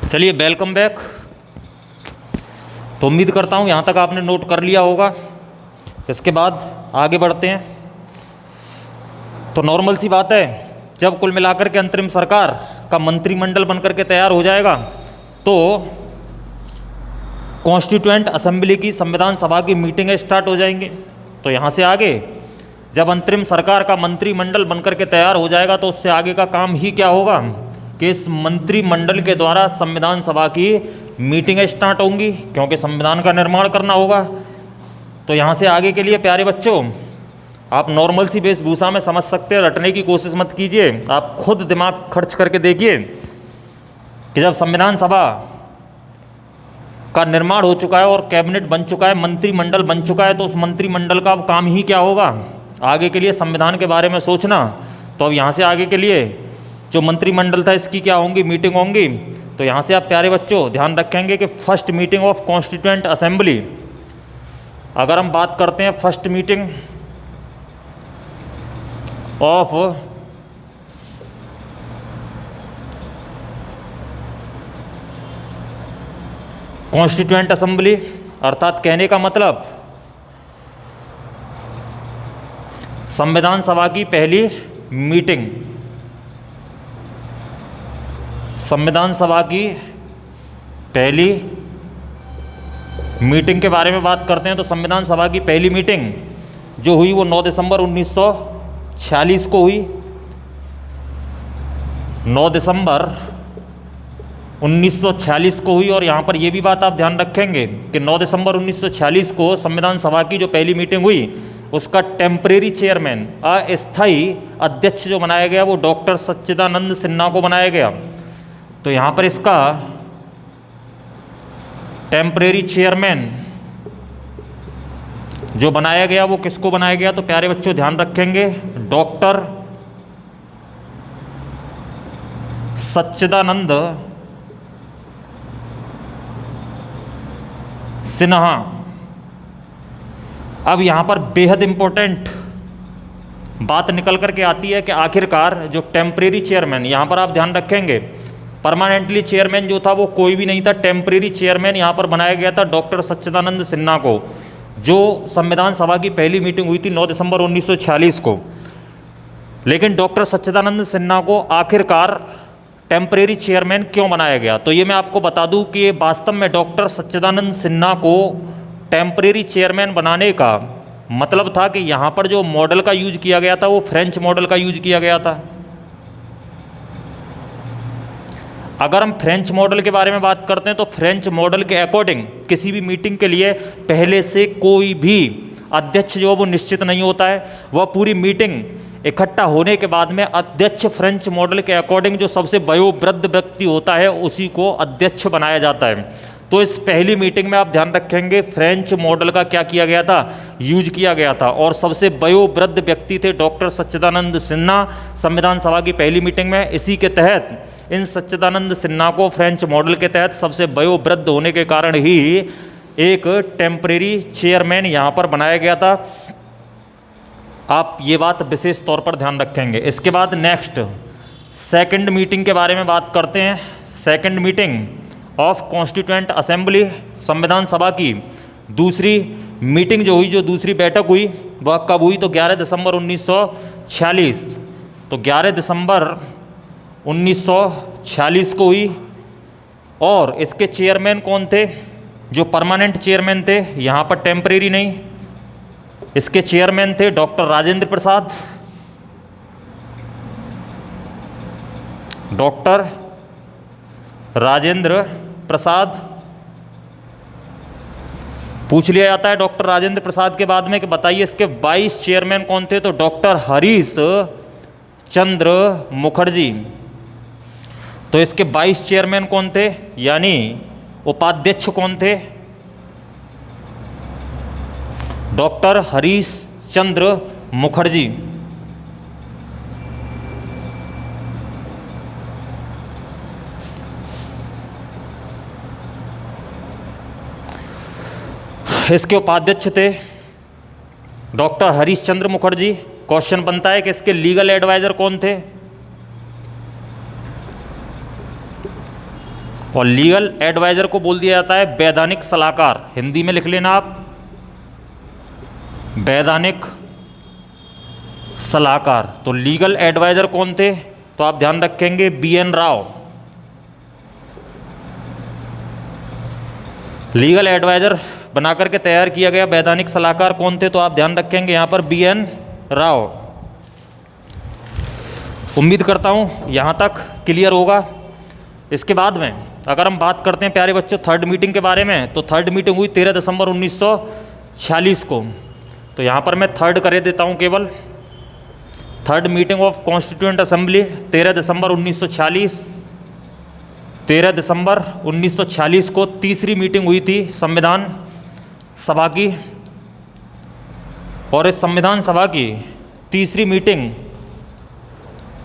चलिए वेलकम बैक। तो उम्मीद करता हूँ यहाँ तक आपने नोट कर लिया होगा। इसके बाद आगे बढ़ते हैं। तो नॉर्मल सी बात है, जब कुल मिलाकर के अंतरिम सरकार का मंत्रिमंडल बनकर के तैयार हो जाएगा तो कॉन्स्टिट्यूएंट असेंबली की संविधान सभा की मीटिंगें स्टार्ट हो जाएंगी। तो यहाँ से आगे जब अंतरिम सरकार का मंत्रिमंडल बनकर के तैयार हो जाएगा तो उससे आगे का काम ही क्या होगा कि इस मंत्रिमंडल के द्वारा संविधान सभा की मीटिंगें स्टार्ट होंगी, क्योंकि संविधान का निर्माण करना होगा। तो यहाँ से आगे के लिए प्यारे बच्चों आप नॉर्मल सी वेशभूषा में समझ सकते हैं, रटने की कोशिश मत कीजिए। आप खुद दिमाग खर्च करके देखिए कि जब संविधान सभा का निर्माण हो चुका है और कैबिनेट बन चुका है, मंत्रिमंडल बन चुका है, तो उस मंत्रिमंडल का अब काम ही क्या होगा, आगे के लिए संविधान के बारे में सोचना। तो अब यहाँ से आगे के लिए जो मंत्रिमंडल था इसकी क्या होंगी, मीटिंग होंगी। तो यहाँ से आप प्यारे बच्चों ध्यान रखेंगे कि first meeting of constituent assembly, अगर हम बात करते हैं first meeting of constituent assembly, अर्थात कहने का मतलब संविधान सभा की पहली मीटिंग, संविधान सभा की पहली मीटिंग के बारे में बात करते हैं। तो संविधान सभा की पहली मीटिंग जो हुई वो 9 दिसंबर 1946 को हुई। 9 दिसंबर 1946 को हुई। और यहाँ पर ये भी बात आप ध्यान रखेंगे कि 9 दिसंबर 1946 को संविधान सभा की जो पहली मीटिंग हुई उसका टेम्परेरी चेयरमैन, अस्थायी अध्यक्ष जो बनाया गया वो डॉक्टर सच्चिदानंद सिन्हा को बनाया गया। तो यहाँ पर इसका टेम्परेरी चेयरमैन जो बनाया गया वो किसको बनाया गया? तो प्यारे बच्चों ध्यान रखेंगे, डॉक्टर सच्चिदानंद सिन्हा। अब यहाँ पर बेहद इंपॉर्टेंट बात निकल करके आती है कि आखिरकार जो टेम्परेरी चेयरमैन, यहाँ पर आप ध्यान रखेंगे परमानेंटली चेयरमैन जो था वो कोई भी नहीं था, टेम्परेरी चेयरमैन यहाँ पर बनाया गया था डॉक्टर सच्चिदानंद सिन्हा को, जो संविधान सभा की पहली मीटिंग हुई थी 9 दिसंबर 1946 को। लेकिन डॉक्टर सच्चिदानंद सिन्हा को आखिरकार टेम्परेरी चेयरमैन क्यों बनाया गया? तो ये मैं आपको बता दूं कि वास्तव में डॉक्टर सच्चिदानंद सिन्हा को टेम्परेरी चेयरमैन बनाने का मतलब था कि यहाँ पर जो मॉडल का यूज किया गया था वो फ्रेंच मॉडल का यूज किया गया था। अगर हम फ्रेंच मॉडल के बारे में बात करते हैं तो फ्रेंच मॉडल के अकॉर्डिंग किसी भी मीटिंग के लिए पहले से कोई भी अध्यक्ष जो वो निश्चित नहीं होता है, वह पूरी मीटिंग इकट्ठा होने के बाद में अध्यक्ष फ्रेंच मॉडल के अकॉर्डिंग जो सबसे वयोवृद्ध व्यक्ति होता है उसी को अध्यक्ष बनाया जाता है। तो इस पहली मीटिंग में आप ध्यान रखेंगे फ्रेंच मॉडल का क्या किया गया था? यूज किया गया था। और सबसे वयोवृद्ध व्यक्ति थे डॉक्टर सच्चिदानंद सिन्हा संविधान सभा की पहली मीटिंग में। इसी के तहत इन सच्चिदानंद सिन्हा को फ्रेंच मॉडल के तहत सबसे वयोवृद्ध होने के कारण ही एक टेम्परेरी चेयरमैन यहाँ पर बनाया गया था। आप ये बात विशेष तौर पर ध्यान रखेंगे। इसके बाद नेक्स्ट सेकंड मीटिंग के बारे में बात करते हैं। Second meeting of constituent assembly, संविधान सभा की दूसरी मीटिंग जो हुई, जो दूसरी बैठक हुई वह कब हुई? तो 11 दिसंबर 1946। तो 11 दिसंबर 1946 को हुई। और इसके चेयरमैन कौन थे? जो परमानेंट चेयरमैन थे, यहाँ पर टेम्परेरी नहीं। इसके चेयरमैन थे डॉक्टर राजेंद्र प्रसाद, डॉक्टर राजेंद्र प्रसाद। पूछ लिया जाता है डॉक्टर राजेंद्र प्रसाद के बाद में कि बताइए इसके 22 चेयरमैन कौन थे? तो डॉक्टर हरीश चंद्र मुखर्जी। तो इसके 22 चेयरमैन कौन थे, यानी उपाध्यक्ष कौन थे? डॉक्टर हरीश चंद्र मुखर्जी। इसके उपाध्यक्ष थे डॉक्टर हरीश चंद्र मुखर्जी। क्वेश्चन बनता है कि इसके लीगल एडवाइजर कौन थे? और लीगल एडवाइजर को बोल दिया जाता है वैधानिक सलाहकार। हिंदी में लिख लेना आप, वैधानिक सलाहकार। तो लीगल एडवाइजर कौन थे? तो आप ध्यान रखेंगे BN राव। लीगल एडवाइजर बनाकर के तैयार किया गया वैधानिक सलाहकार कौन थे? तो आप ध्यान रखेंगे यहाँ पर BN राव। उम्मीद करता हूँ यहाँ तक क्लियर होगा। इसके बाद में अगर हम बात करते हैं प्यारे बच्चों थर्ड मीटिंग के बारे में, तो थर्ड मीटिंग हुई 13 दिसंबर 1946 को। तो यहाँ पर मैं थर्ड कर देता हूँ केवल। Third meeting of constituent assembly 13 दिसंबर 1946। 13 दिसंबर 1946 को तीसरी मीटिंग हुई थी संविधान सभा की। और इस संविधान सभा की तीसरी मीटिंग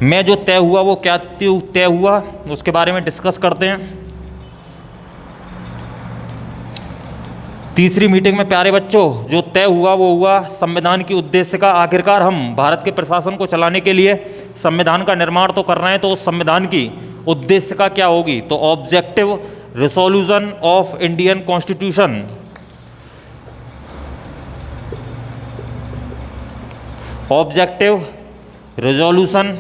में जो तय हुआ वो क्या तय हुआ उसके बारे में डिस्कस करते हैं। तीसरी मीटिंग में प्यारे बच्चों जो तय हुआ वो हुआ, संविधान की उद्देश्य का। आखिरकार हम भारत के प्रशासन को चलाने के लिए संविधान का निर्माण तो कर रहे हैं, तो उस संविधान की उद्देश्य का क्या होगी? तो objective resolution of Indian constitution, objective resolution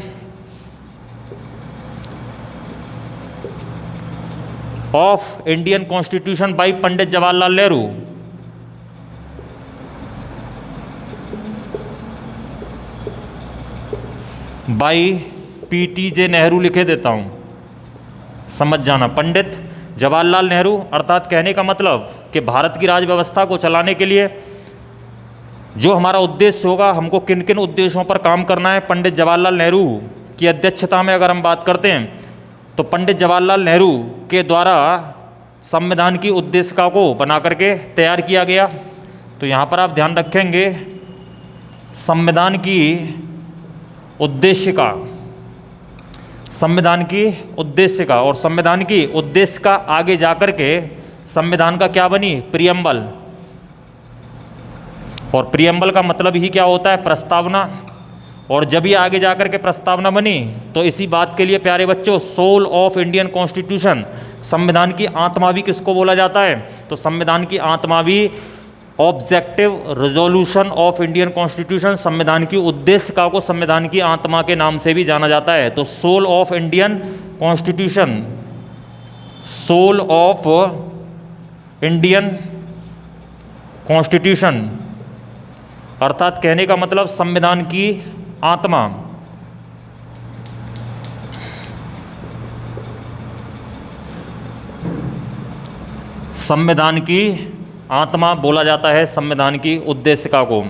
of Indian constitution by Pandit Jawaharlal Nehru. By PTJ Nehru लिखे देता हूं, समझ जाना। पंडित जवाहरलाल नेहरू, अर्थात कहने का मतलब कि भारत की राज व्यवस्था को चलाने के लिए जो हमारा उद्देश्य होगा, हमको किन किन उद्देश्यों पर काम करना है, पंडित जवाहरलाल नेहरू की अध्यक्षता में अगर हम बात करते हैं तो पंडित जवाहरलाल नेहरू के द्वारा संविधान की उद्देशिका को बना करके तैयार किया गया। तो यहाँ पर आप ध्यान रखेंगे संविधान की उद्देशिका, संविधान की उद्देशिका, और संविधान की उद्देशिका आगे जाकर के संविधान का क्या बनी? प्रियम्बल। और प्रियम्बल का मतलब ही क्या होता है? प्रस्तावना। और जब ये आगे जाकर के प्रस्तावना बनी तो इसी बात के लिए प्यारे बच्चों सोल ऑफ इंडियन कॉन्स्टिट्यूशन, संविधान की आत्मा भी किसको बोला जाता है? तो संविधान की आत्मा भी objective resolution of Indian constitution, संविधान की उद्देशिका को संविधान की आत्मा के नाम से भी जाना जाता है। तो soul of Indian constitution, soul of Indian constitution, अर्थात कहने का मतलब संविधान की आत्मा। संविधान की आत्मा बोला जाता है संविधान की उद्देशिका को।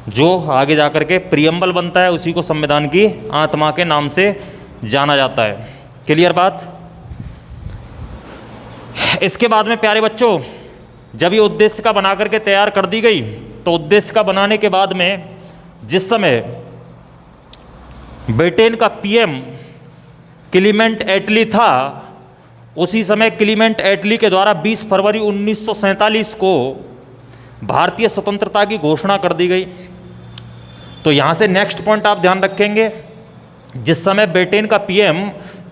जो आगे जाकर के प्रियम्बल बनता है उसी को संविधान की आत्मा के नाम से जाना जाता है। क्लियर बात? इसके बाद में प्यारे बच्चों जब ये उद्देशिका बना करके तैयार कर दी गई तो उद्देशिका बनाने के बाद में जिस समय ब्रिटेन का PM क्लीमेंट एटली था, उसी समय क्लीमेंट एटली के द्वारा 20 फरवरी 1947 को भारतीय स्वतंत्रता की घोषणा कर दी गई। तो यहाँ से नेक्स्ट पॉइंट आप ध्यान रखेंगे, जिस समय ब्रिटेन का PM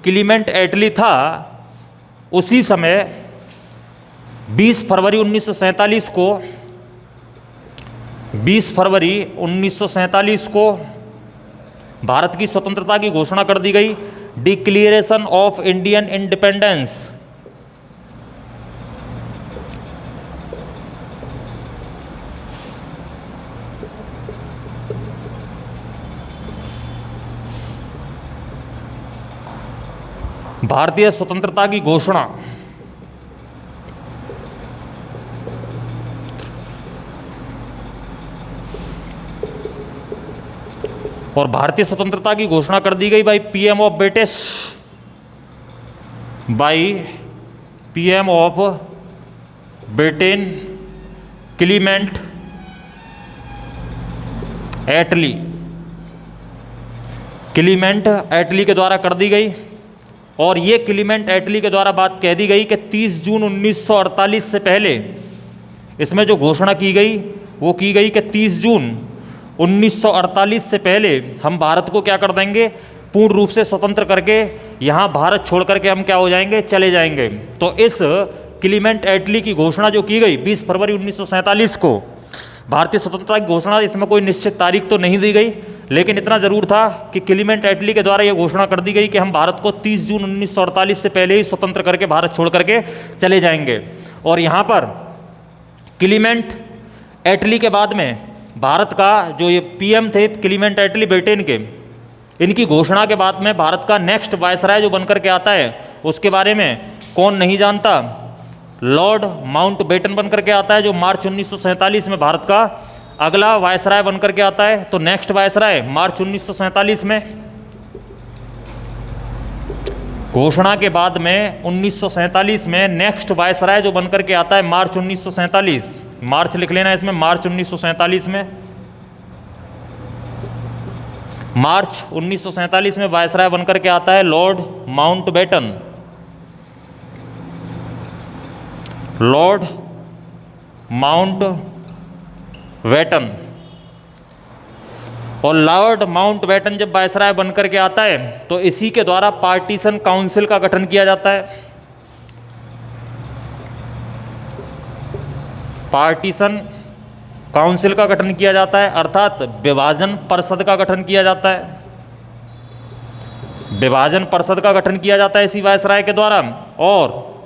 क्लीमेंट एटली था, उसी समय 20 फरवरी 1947 को 20 फरवरी 1947 को भारत की स्वतंत्रता की घोषणा कर दी गई। डिक्लेरेशन ऑफ इंडियन इंडिपेंडेंस, भारतीय स्वतंत्रता की घोषणा। और भारतीय स्वतंत्रता की घोषणा कर दी गई बाई PM of British, by PM of Britain Clement Attlee, Clement Attlee के द्वारा कर दी गई। और ये क्लीमेंट एटली के द्वारा बात कह दी गई कि 30 जून 1948 से पहले इसमें जो घोषणा की गई वो की गई कि 30 जून 1948 से पहले हम भारत को क्या कर देंगे? पूर्ण रूप से स्वतंत्र करके यहाँ भारत छोड़ करके हम क्या हो जाएंगे? चले जाएंगे। तो इस क्लीमेंट एटली की घोषणा जो की गई 20 फरवरी 1947 को, भारतीय स्वतंत्रता की घोषणा, इसमें कोई निश्चित तारीख तो नहीं दी गई, लेकिन इतना ज़रूर था कि क्लीमेंट एटली के द्वारा यह घोषणा कर दी गई कि हम भारत को 30 जून 1948 से पहले ही स्वतंत्र करके भारत छोड़ करके चले जाएंगे। और यहाँ पर क्लीमेंट एटली के बाद में भारत का जो ये PM थे क्लीमेंट एटली ब्रिटेन के, इनकी घोषणा के बाद में भारत का नेक्स्ट वायसराय जो बनकर के आता है उसके बारे में कौन नहीं जानता? लॉर्ड माउंटबेटन बनकर के आता है, जो मार्च 1947 में भारत का अगला वायसराय बनकर के आता है। तो नेक्स्ट वायसराय मार्च 1947 में, घोषणा के बाद में 1947 में नेक्स्ट वायसराय जो बनकर के आता है मार्च 1947, मार्च लिख लेना इसमें, मार्च 1947 में, मार्च 1947 में वायसराय बनकर के आता है Lord Mountbatten. Lord Mountbatten. और लॉर्ड माउंट बैटन जब वायसराय बनकर के आता है तो इसी के द्वारा पार्टीशन काउंसिल का गठन किया जाता है। पार्टीशन काउंसिल का गठन किया जाता है, अर्थात विभाजन परिषद का गठन किया जाता है। विभाजन परिषद का गठन किया जाता है इसी वायसराय के द्वारा। और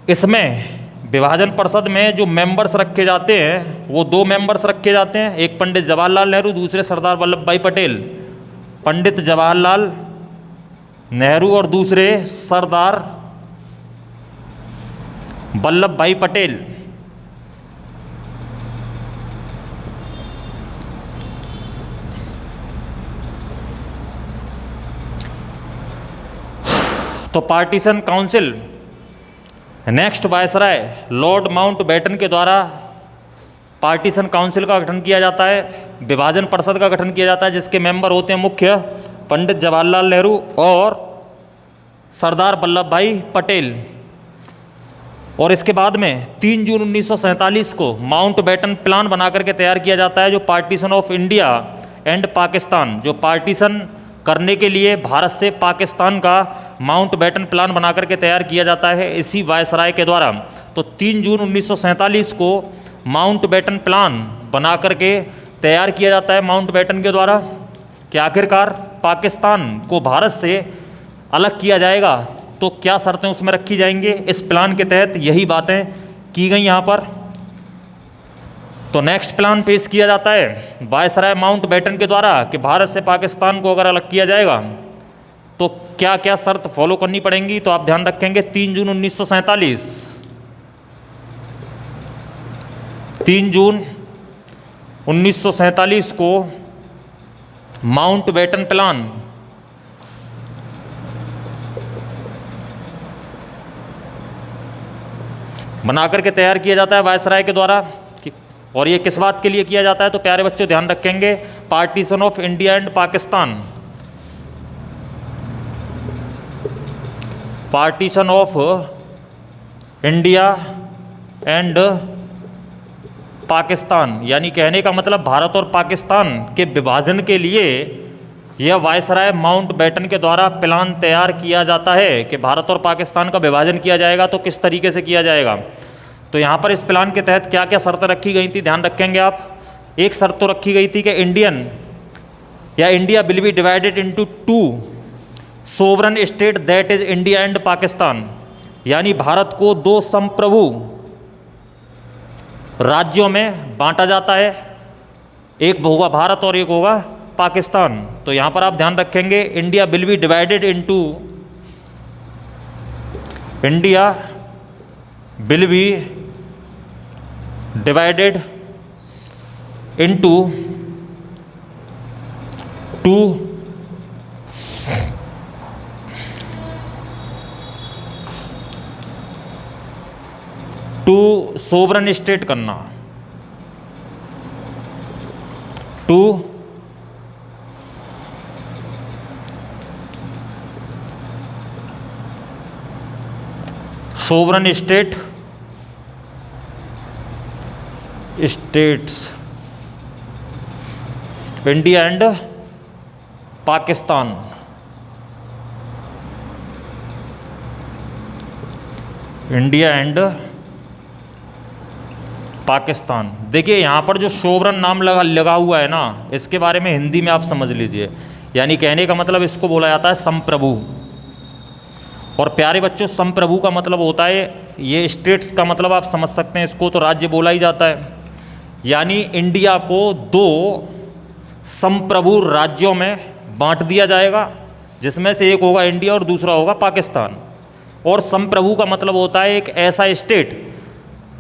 इसमें विभाजन परिषद में जो मेंबर्स रखे जाते हैं वो 2 मेंबर्स रखे जाते हैं, एक पंडित जवाहरलाल नेहरू, दूसरे सरदार वल्लभ भाई पटेल। पंडित जवाहरलाल नेहरू और दूसरे सरदार वल्लभ भाई पटेल। तो partition council next viceroy Lord Mountbatten के द्वारा पार्टीशन काउंसिल का गठन किया जाता है, विभाजन परिषद का गठन किया जाता है, जिसके मेंबर होते हैं मुख्य पंडित जवाहरलाल नेहरू और सरदार वल्लभ भाई पटेल। और इसके बाद में 3 जून 1947 को माउंट बैटन प्लान बना करके तैयार किया जाता है, जो partition of India and Pakistan, जो पार्टीशन करने के लिए भारत से पाकिस्तान का माउंट बैटन प्लान बना करके तैयार किया जाता है इसी वायसराय के द्वारा। तो 3 जून 1947 को माउंट बैटन प्लान बना करके तैयार किया जाता है माउंट बैटन के द्वारा कि आखिरकार पाकिस्तान को भारत से अलग किया जाएगा तो क्या शर्तें उसमें रखी जाएंगी। इस प्लान के तहत यही बातें की गई यहाँ पर। तो नेक्स्ट प्लान पेश किया जाता है वायसराय माउंट बैटन के द्वारा कि भारत से पाकिस्तान को अगर अलग किया जाएगा तो क्या क्या शर्त फॉलो करनी पड़ेंगी। तो आप ध्यान रखेंगे 3 जून 1947, 3 जून 1947 को माउंट बैटन प्लान बना करके तैयार किया जाता है वायसराय के द्वारा। और ये किस बात के लिए किया जाता है तो प्यारे बच्चों ध्यान रखेंगे, partition of India and Pakistan, partition of India and Pakistan, यानी कहने का मतलब भारत और पाकिस्तान के विभाजन के लिए यह वायसराय माउंट बैटन के द्वारा प्लान तैयार किया जाता है कि भारत और पाकिस्तान का विभाजन किया जाएगा तो किस तरीके से किया जाएगा। तो यहाँ पर इस प्लान के तहत क्या क्या शर्तें रखी गई थी ध्यान रखेंगे आप। एक शर्त तो रखी गई थी कि India will be divided into 2 sovereign state that is India and Pakistan, यानी भारत को 2 संप्रभु राज्यों में बांटा जाता है, एक होगा भारत और एक होगा पाकिस्तान। तो यहाँ पर आप ध्यान रखेंगे India will be divided into, India will be divided into 2 sovereign state करना, 2 sovereign states India and Pakistan. India and Pakistan. देखिए यहाँ पर जो सोवरन नाम लगा हुआ है ना, इसके बारे में हिंदी में आप समझ लीजिए, यानी कहने का मतलब इसको बोला जाता है संप्रभु। और प्यारे बच्चों संप्रभु का मतलब होता है, ये स्टेट्स का मतलब आप समझ सकते हैं, इसको तो राज्य बोला ही जाता है। यानी इंडिया को 2 संप्रभु राज्यों में बांट दिया जाएगा, जिसमें से एक होगा इंडिया और दूसरा होगा पाकिस्तान। और संप्रभु का मतलब होता है एक ऐसा स्टेट,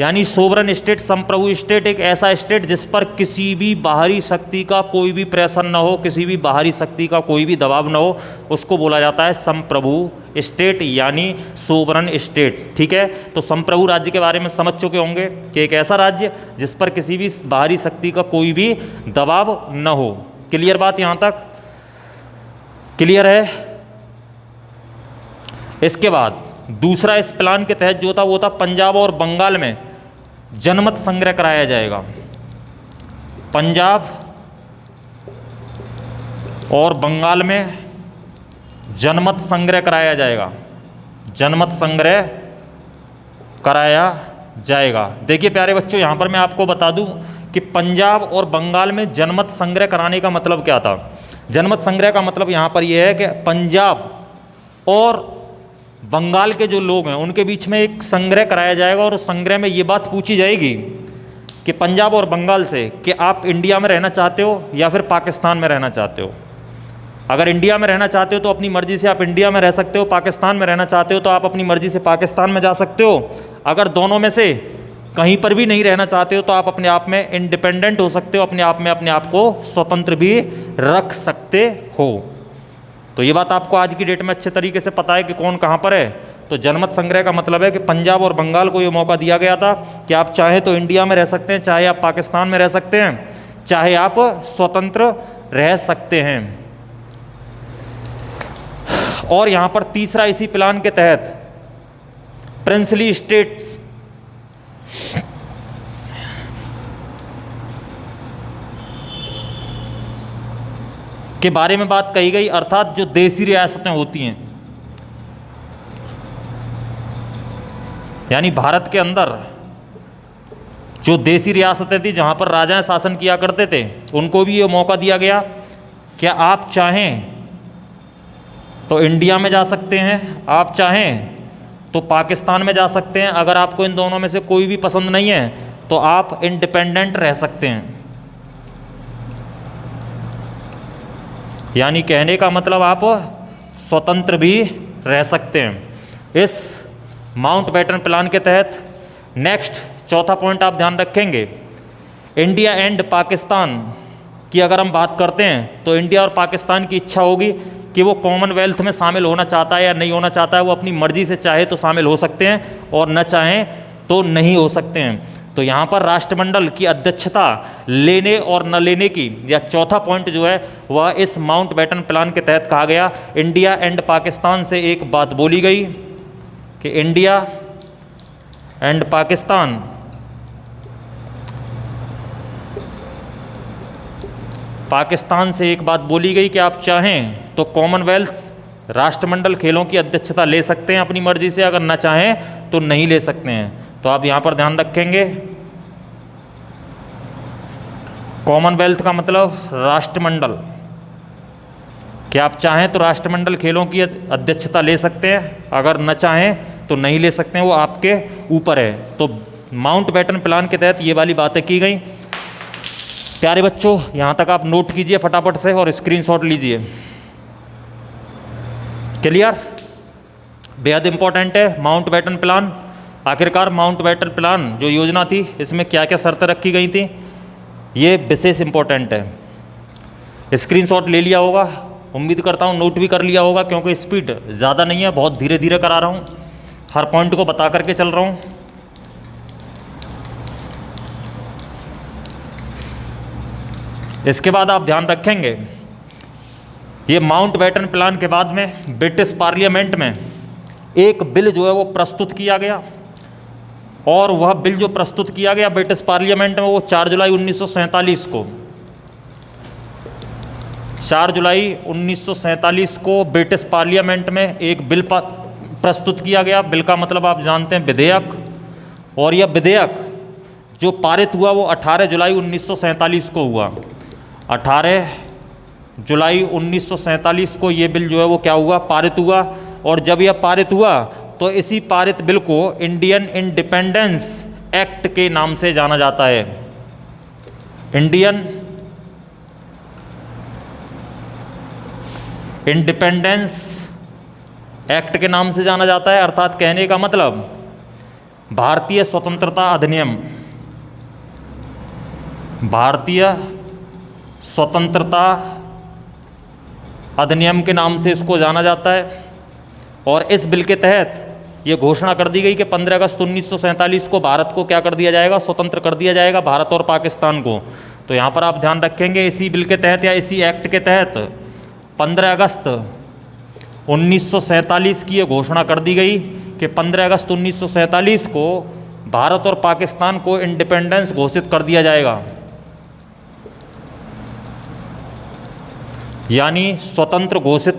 यानी सोवरन स्टेट, संप्रभु स्टेट एक ऐसा स्टेट जिस पर किसी भी बाहरी शक्ति का कोई भी प्रेशर न हो, किसी भी बाहरी शक्ति का कोई भी दबाव न हो, उसको बोला जाता है संप्रभु स्टेट यानी सोवरन स्टेट। ठीक है, तो संप्रभु राज्य के बारे में समझ चुके होंगे कि एक ऐसा राज्य जिस पर किसी भी बाहरी शक्ति का कोई भी दबाव न हो। क्लियर बात यहाँ तक? क्लियर है? इसके बाद दूसरा इस प्लान के तहत जो था वो था पंजाब और बंगाल में जनमत संग्रह कराया जाएगा। पंजाब और बंगाल में जनमत संग्रह कराया जाएगा, जनमत संग्रह कराया जाएगा। देखिए प्यारे बच्चों, यहाँ पर मैं आपको बता दूं कि पंजाब और बंगाल में जनमत संग्रह कराने का मतलब क्या था। जनमत संग्रह का मतलब यहाँ पर यह है कि पंजाब और बंगाल के जो लोग हैं उनके बीच में एक संग्रह कराया जाएगा, और उस संग्रह में ये बात पूछी जाएगी कि पंजाब और बंगाल से कि आप इंडिया में रहना चाहते हो या फिर पाकिस्तान में रहना चाहते हो। अगर इंडिया में रहना चाहते हो तो अपनी मर्ज़ी से आप इंडिया में रह सकते हो, पाकिस्तान में रहना चाहते हो तो आप अपनी मर्ज़ी से पाकिस्तान में जा सकते हो। अगर दोनों में से कहीं पर भी नहीं रहना चाहते हो तो आप अपने आप में इंडिपेंडेंट हो सकते हो, अपने आप में अपने आप को स्वतंत्र भी रख सकते हो। तो ये बात आपको आज की डेट में अच्छे तरीके से पता है कि कौन कहाँ पर है। तो जनमत संग्रह का मतलब है कि पंजाब और बंगाल को ये मौका दिया गया था कि आप चाहे तो इंडिया में रह सकते हैं, चाहे आप पाकिस्तान में रह सकते हैं, चाहे आप स्वतंत्र रह सकते हैं। और यहाँ पर तीसरा इसी प्लान के तहत प्रिंसली स्टेट्स के बारे में बात कही गई, अर्थात जो देसी रियासतें होती हैं, यानी भारत के अंदर जो देसी रियासतें थी जहाँ पर राजाएं शासन किया करते थे, उनको भी ये मौका दिया गया कि आप चाहें तो इंडिया में जा सकते हैं, आप चाहें तो पाकिस्तान में जा सकते हैं। अगर आपको इन दोनों में से कोई भी पसंद नहीं है तो आप इंडिपेंडेंट रह सकते हैं। यानी कहने का मतलब आप स्वतंत्र भी रह सकते हैं इस माउंटबेटन प्लान के तहत। नेक्स्ट चौथा पॉइंट आप ध्यान रखेंगे, इंडिया एंड पाकिस्तान की अगर हम बात करते हैं तो इंडिया और पाकिस्तान की इच्छा होगी कि वो कॉमनवेल्थ में शामिल होना चाहता है या नहीं होना चाहता है। वो अपनी मर्जी से चाहे तो शामिल हो सकते हैं और न चाहें तो नहीं हो सकते हैं। तो यहाँ पर राष्ट्रमंडल की अध्यक्षता लेने और न लेने की, या चौथा पॉइंट जो है वह इस माउंटबेटन प्लान के तहत कहा गया। इंडिया एंड पाकिस्तान से एक बात बोली गई कि इंडिया एंड पाकिस्तान से एक बात बोली गई कि आप चाहें तो कॉमनवेल्थ राष्ट्रमंडल खेलों की अध्यक्षता ले सकते हैं अपनी मर्जी से, अगर ना चाहें तो नहीं ले सकते हैं। तो आप यहाँ पर ध्यान रखेंगे, कॉमनवेल्थ का मतलब राष्ट्रमंडल, कि आप चाहें तो राष्ट्रमंडल खेलों की अध्यक्षता ले सकते हैं, अगर न चाहें तो नहीं ले सकते हैं, वो आपके ऊपर है। तो माउंटबेटन प्लान के तहत ये वाली बातें की गई। प्यारे बच्चों, यहाँ तक आप नोट कीजिए फटाफट से और स्क्रीनशॉट लीजिए। क्लियर? बेहद इंपॉर्टेंट है माउंटबेटन प्लान। आखिरकार माउंटबेटन प्लान जो योजना थी, इसमें क्या क्या शर्तें रखी गई थी, ये विशेष इंपॉर्टेंट है। स्क्रीनशॉट ले लिया होगा, उम्मीद करता हूँ नोट भी कर लिया होगा, क्योंकि स्पीड ज़्यादा नहीं है, बहुत धीरे धीरे करा रहा हूँ, हर पॉइंट को बता करके चल रहा हूँ। इसके बाद आप ध्यान रखेंगे, ये माउंटबेटन प्लान के बाद में ब्रिटिश पार्लियामेंट में एक बिल जो है वो प्रस्तुत किया गया, और वह बिल जो प्रस्तुत किया गया ब्रिटिश पार्लियामेंट में वो 4 जुलाई 1947 को 4 जुलाई 1947 को ब्रिटिश पार्लियामेंट में एक बिल प्रस्तुत किया गया। बिल का मतलब आप जानते हैं विधेयक, और यह विधेयक जो पारित हुआ वो 18 जुलाई 1947 को हुआ। 18 जुलाई 1947 को ये बिल जो है वो क्या हुआ, पारित हुआ। और जब यह पारित हुआ तो इसी पारित बिल को इंडियन इंडिपेंडेंस एक्ट के नाम से जाना जाता है। इंडियन इंडिपेंडेंस एक्ट के नाम से जाना जाता है, अर्थात कहने का मतलब भारतीय स्वतंत्रता अधिनियम, भारतीय स्वतंत्रता अधिनियम के नाम से इसको जाना जाता है। और इस बिल के तहत ये घोषणा कर दी गई कि 15 अगस्त 1947 को भारत को क्या कर दिया जाएगा, स्वतंत्र कर दिया जाएगा, भारत और पाकिस्तान को। तो यहाँ पर आप ध्यान रखेंगे, इसी बिल के तहत या इसी एक्ट के तहत 15 अगस्त 1947 की ये घोषणा कर दी गई कि 15 अगस्त 1947 को भारत और पाकिस्तान को इंडिपेंडेंस घोषित कर दिया जाएगा, यानी स्वतंत्र घोषित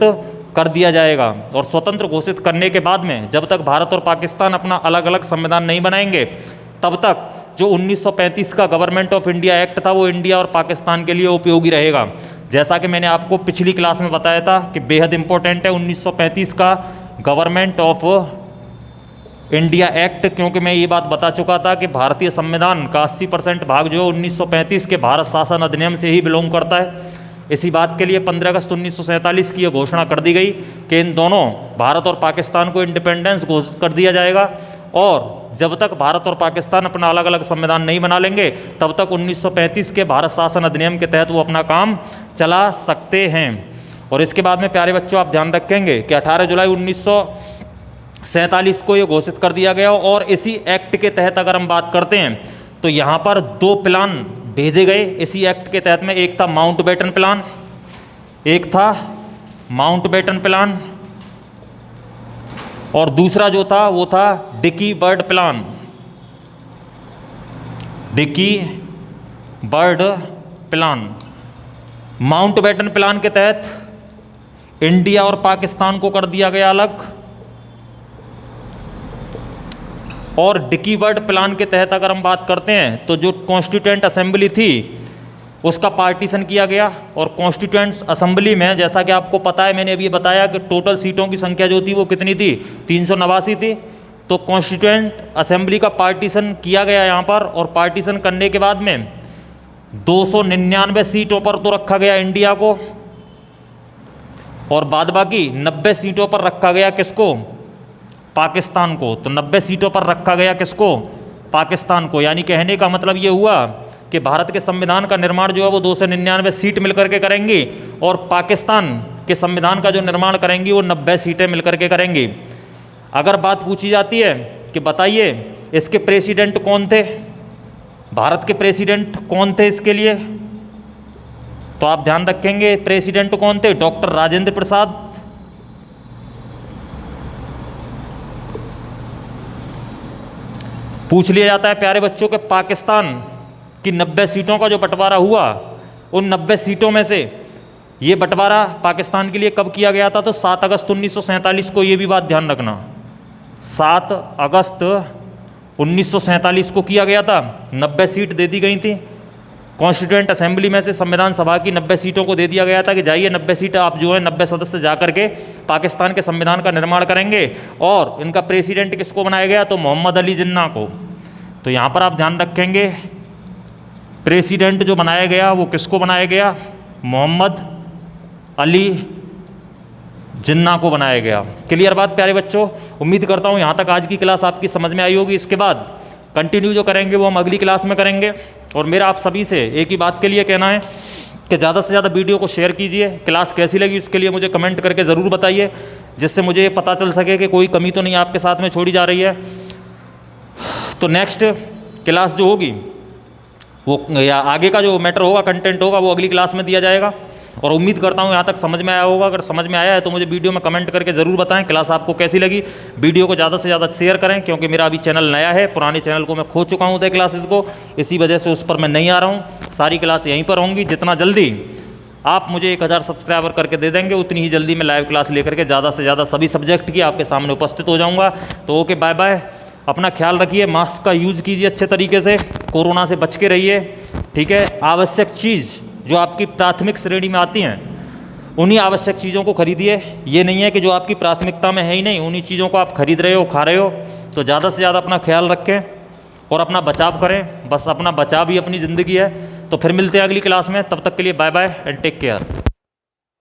कर दिया जाएगा। और स्वतंत्र घोषित करने के बाद में जब तक भारत और पाकिस्तान अपना अलग अलग संविधान नहीं बनाएंगे, तब तक जो 1935 का गवर्नमेंट ऑफ इंडिया एक्ट था वो इंडिया और पाकिस्तान के लिए उपयोगी रहेगा। जैसा कि मैंने आपको पिछली क्लास में बताया था कि बेहद इंपॉर्टेंट है 1935 का गवर्नमेंट ऑफ इंडिया एक्ट, क्योंकि मैं ये बात बता चुका था कि भारतीय संविधान का 80% भाग जो है 1935 के भारत शासन अधिनियम से ही बिलोंग करता है। इसी बात के लिए 15 अगस्त 1947 की यह घोषणा कर दी गई कि इन दोनों भारत और पाकिस्तान को इंडिपेंडेंस घोषित कर दिया जाएगा, और जब तक भारत और पाकिस्तान अपना अलग अलग संविधान नहीं बना लेंगे तब तक 1935 के भारत शासन अधिनियम के तहत वो अपना काम चला सकते हैं। और इसके बाद में प्यारे बच्चों आप ध्यान रखेंगे कि 18 जुलाई 1947 को ये घोषित कर दिया गया। और इसी एक्ट के तहत अगर हम बात करते हैं तो यहाँ पर 2 प्लान भेजे गए इसी एक्ट के तहत में। एक था माउंटबेटन प्लान, एक था माउंटबेटन प्लान, और दूसरा जो था वो था Dickie Bird plan. Dickie Bird plan. Mountbatten plan के तहत इंडिया और पाकिस्तान को कर दिया गया अलग, और डिकी बर्ड प्लान के तहत अगर हम बात करते हैं तो जो कॉन्स्टिट्यूएंट असेंबली थी उसका पार्टीशन किया गया। और कॉन्स्टिट्यूएंट असेंबली में जैसा कि आपको पता है, मैंने अभी बताया कि टोटल सीटों की संख्या जो थी वो कितनी थी, 389 थी। तो कॉन्स्टिट्यूएंट असेंबली का पार्टीशन किया गया यहाँ पर, और पार्टीशन करने के बाद में 299 सीटों पर तो रखा गया इंडिया को, और बाद बाकी 90 सीटों पर रखा गया किसको, पाकिस्तान को। तो 90 सीटों पर रखा गया किसको, पाकिस्तान को। यानी कहने का मतलब ये हुआ कि भारत के संविधान का निर्माण जो है वो 299 सीट मिलकर के करेंगी, और पाकिस्तान के संविधान का जो निर्माण करेंगी वो 90 सीटें मिलकर के करेंगी। अगर बात पूछी जाती है कि बताइए इसके प्रेसिडेंट कौन थे, भारत के प्रेसिडेंट कौन थे इसके लिए, तो आप ध्यान रखेंगे प्रेसिडेंट कौन थे, डॉक्टर राजेंद्र प्रसाद। पूछ लिया जाता है प्यारे बच्चों के पाकिस्तान की 90 सीटों का जो बंटवारा हुआ, उन 90 सीटों में से ये बंटवारा पाकिस्तान के लिए कब किया गया था, तो 7 अगस्त 1947 को। ये भी बात ध्यान रखना, 7 अगस्त 1947 को किया गया था। 90 सीट दे दी गई थी कॉन्स्टिट्यूएंट असेंबली में से, संविधान सभा की 90 सीटों को दे दिया गया था कि जाइए 90 सीट आप जो है 90 सदस्य जा करके पाकिस्तान के संविधान का निर्माण करेंगे। और इनका प्रेसिडेंट किसको बनाया गया, तो मोहम्मद अली जिन्ना को। तो यहाँ पर आप ध्यान रखेंगे प्रेसिडेंट जो बनाया गया वो किसको बनाया गया, मोहम्मद अली जिन्ना को बनाया गया। क्लियर बात प्यारे बच्चों, उम्मीद करता हूँ यहाँ तक आज की क्लास आपकी समझ में आई होगी। इसके बाद कंटिन्यू जो करेंगे वो हम अगली क्लास में करेंगे। और मेरा आप सभी से एक ही बात के लिए कहना है कि ज़्यादा से ज़्यादा वीडियो को शेयर कीजिए। क्लास कैसी लगी उसके लिए मुझे कमेंट करके ज़रूर बताइए, जिससे मुझे ये पता चल सके कि कोई कमी तो नहीं आपके साथ में छोड़ी जा रही है। तो नेक्स्ट क्लास जो होगी वो, या आगे का जो मैटर होगा, कंटेंट होगा, वो अगली क्लास में दिया जाएगा। और उम्मीद करता हूँ यहाँ तक समझ में आया होगा। अगर समझ में आया है तो मुझे वीडियो में कमेंट करके ज़रूर बताएं क्लास आपको कैसी लगी। वीडियो को ज़्यादा से ज़्यादा शेयर करें, क्योंकि मेरा अभी चैनल नया है, पुराने चैनल को मैं खो चुका हूँ उदय क्लासेस को, इसी वजह से उस पर मैं नहीं आ रहा हूँ। सारी क्लास यहीं पर होंगी। जितना जल्दी आप मुझे 1000 सब्सक्राइबर करके दे देंगे उतनी ही जल्दी मैं लाइव क्लास लेकर के ज़्यादा से ज़्यादा सभी सब्जेक्ट की आपके सामने उपस्थित हो जाऊँगा। तो ओके, बाय बाय, अपना ख्याल रखिए, मास्क का यूज़ कीजिए अच्छे तरीके से, कोरोना से बच के रहिए, ठीक है। आवश्यक चीज़ जो आपकी प्राथमिक श्रेणी में आती हैं उन्हीं आवश्यक चीज़ों को खरीदिए। ये नहीं है कि जो आपकी प्राथमिकता में है ही नहीं उन्हीं चीज़ों को आप खरीद रहे हो, खा रहे हो। तो ज़्यादा से ज़्यादा अपना ख्याल रखें और अपना बचाव करें। बस अपना बचाव ही अपनी ज़िंदगी है। तो फिर मिलते हैं अगली क्लास में, तब तक के लिए bye bye and take care.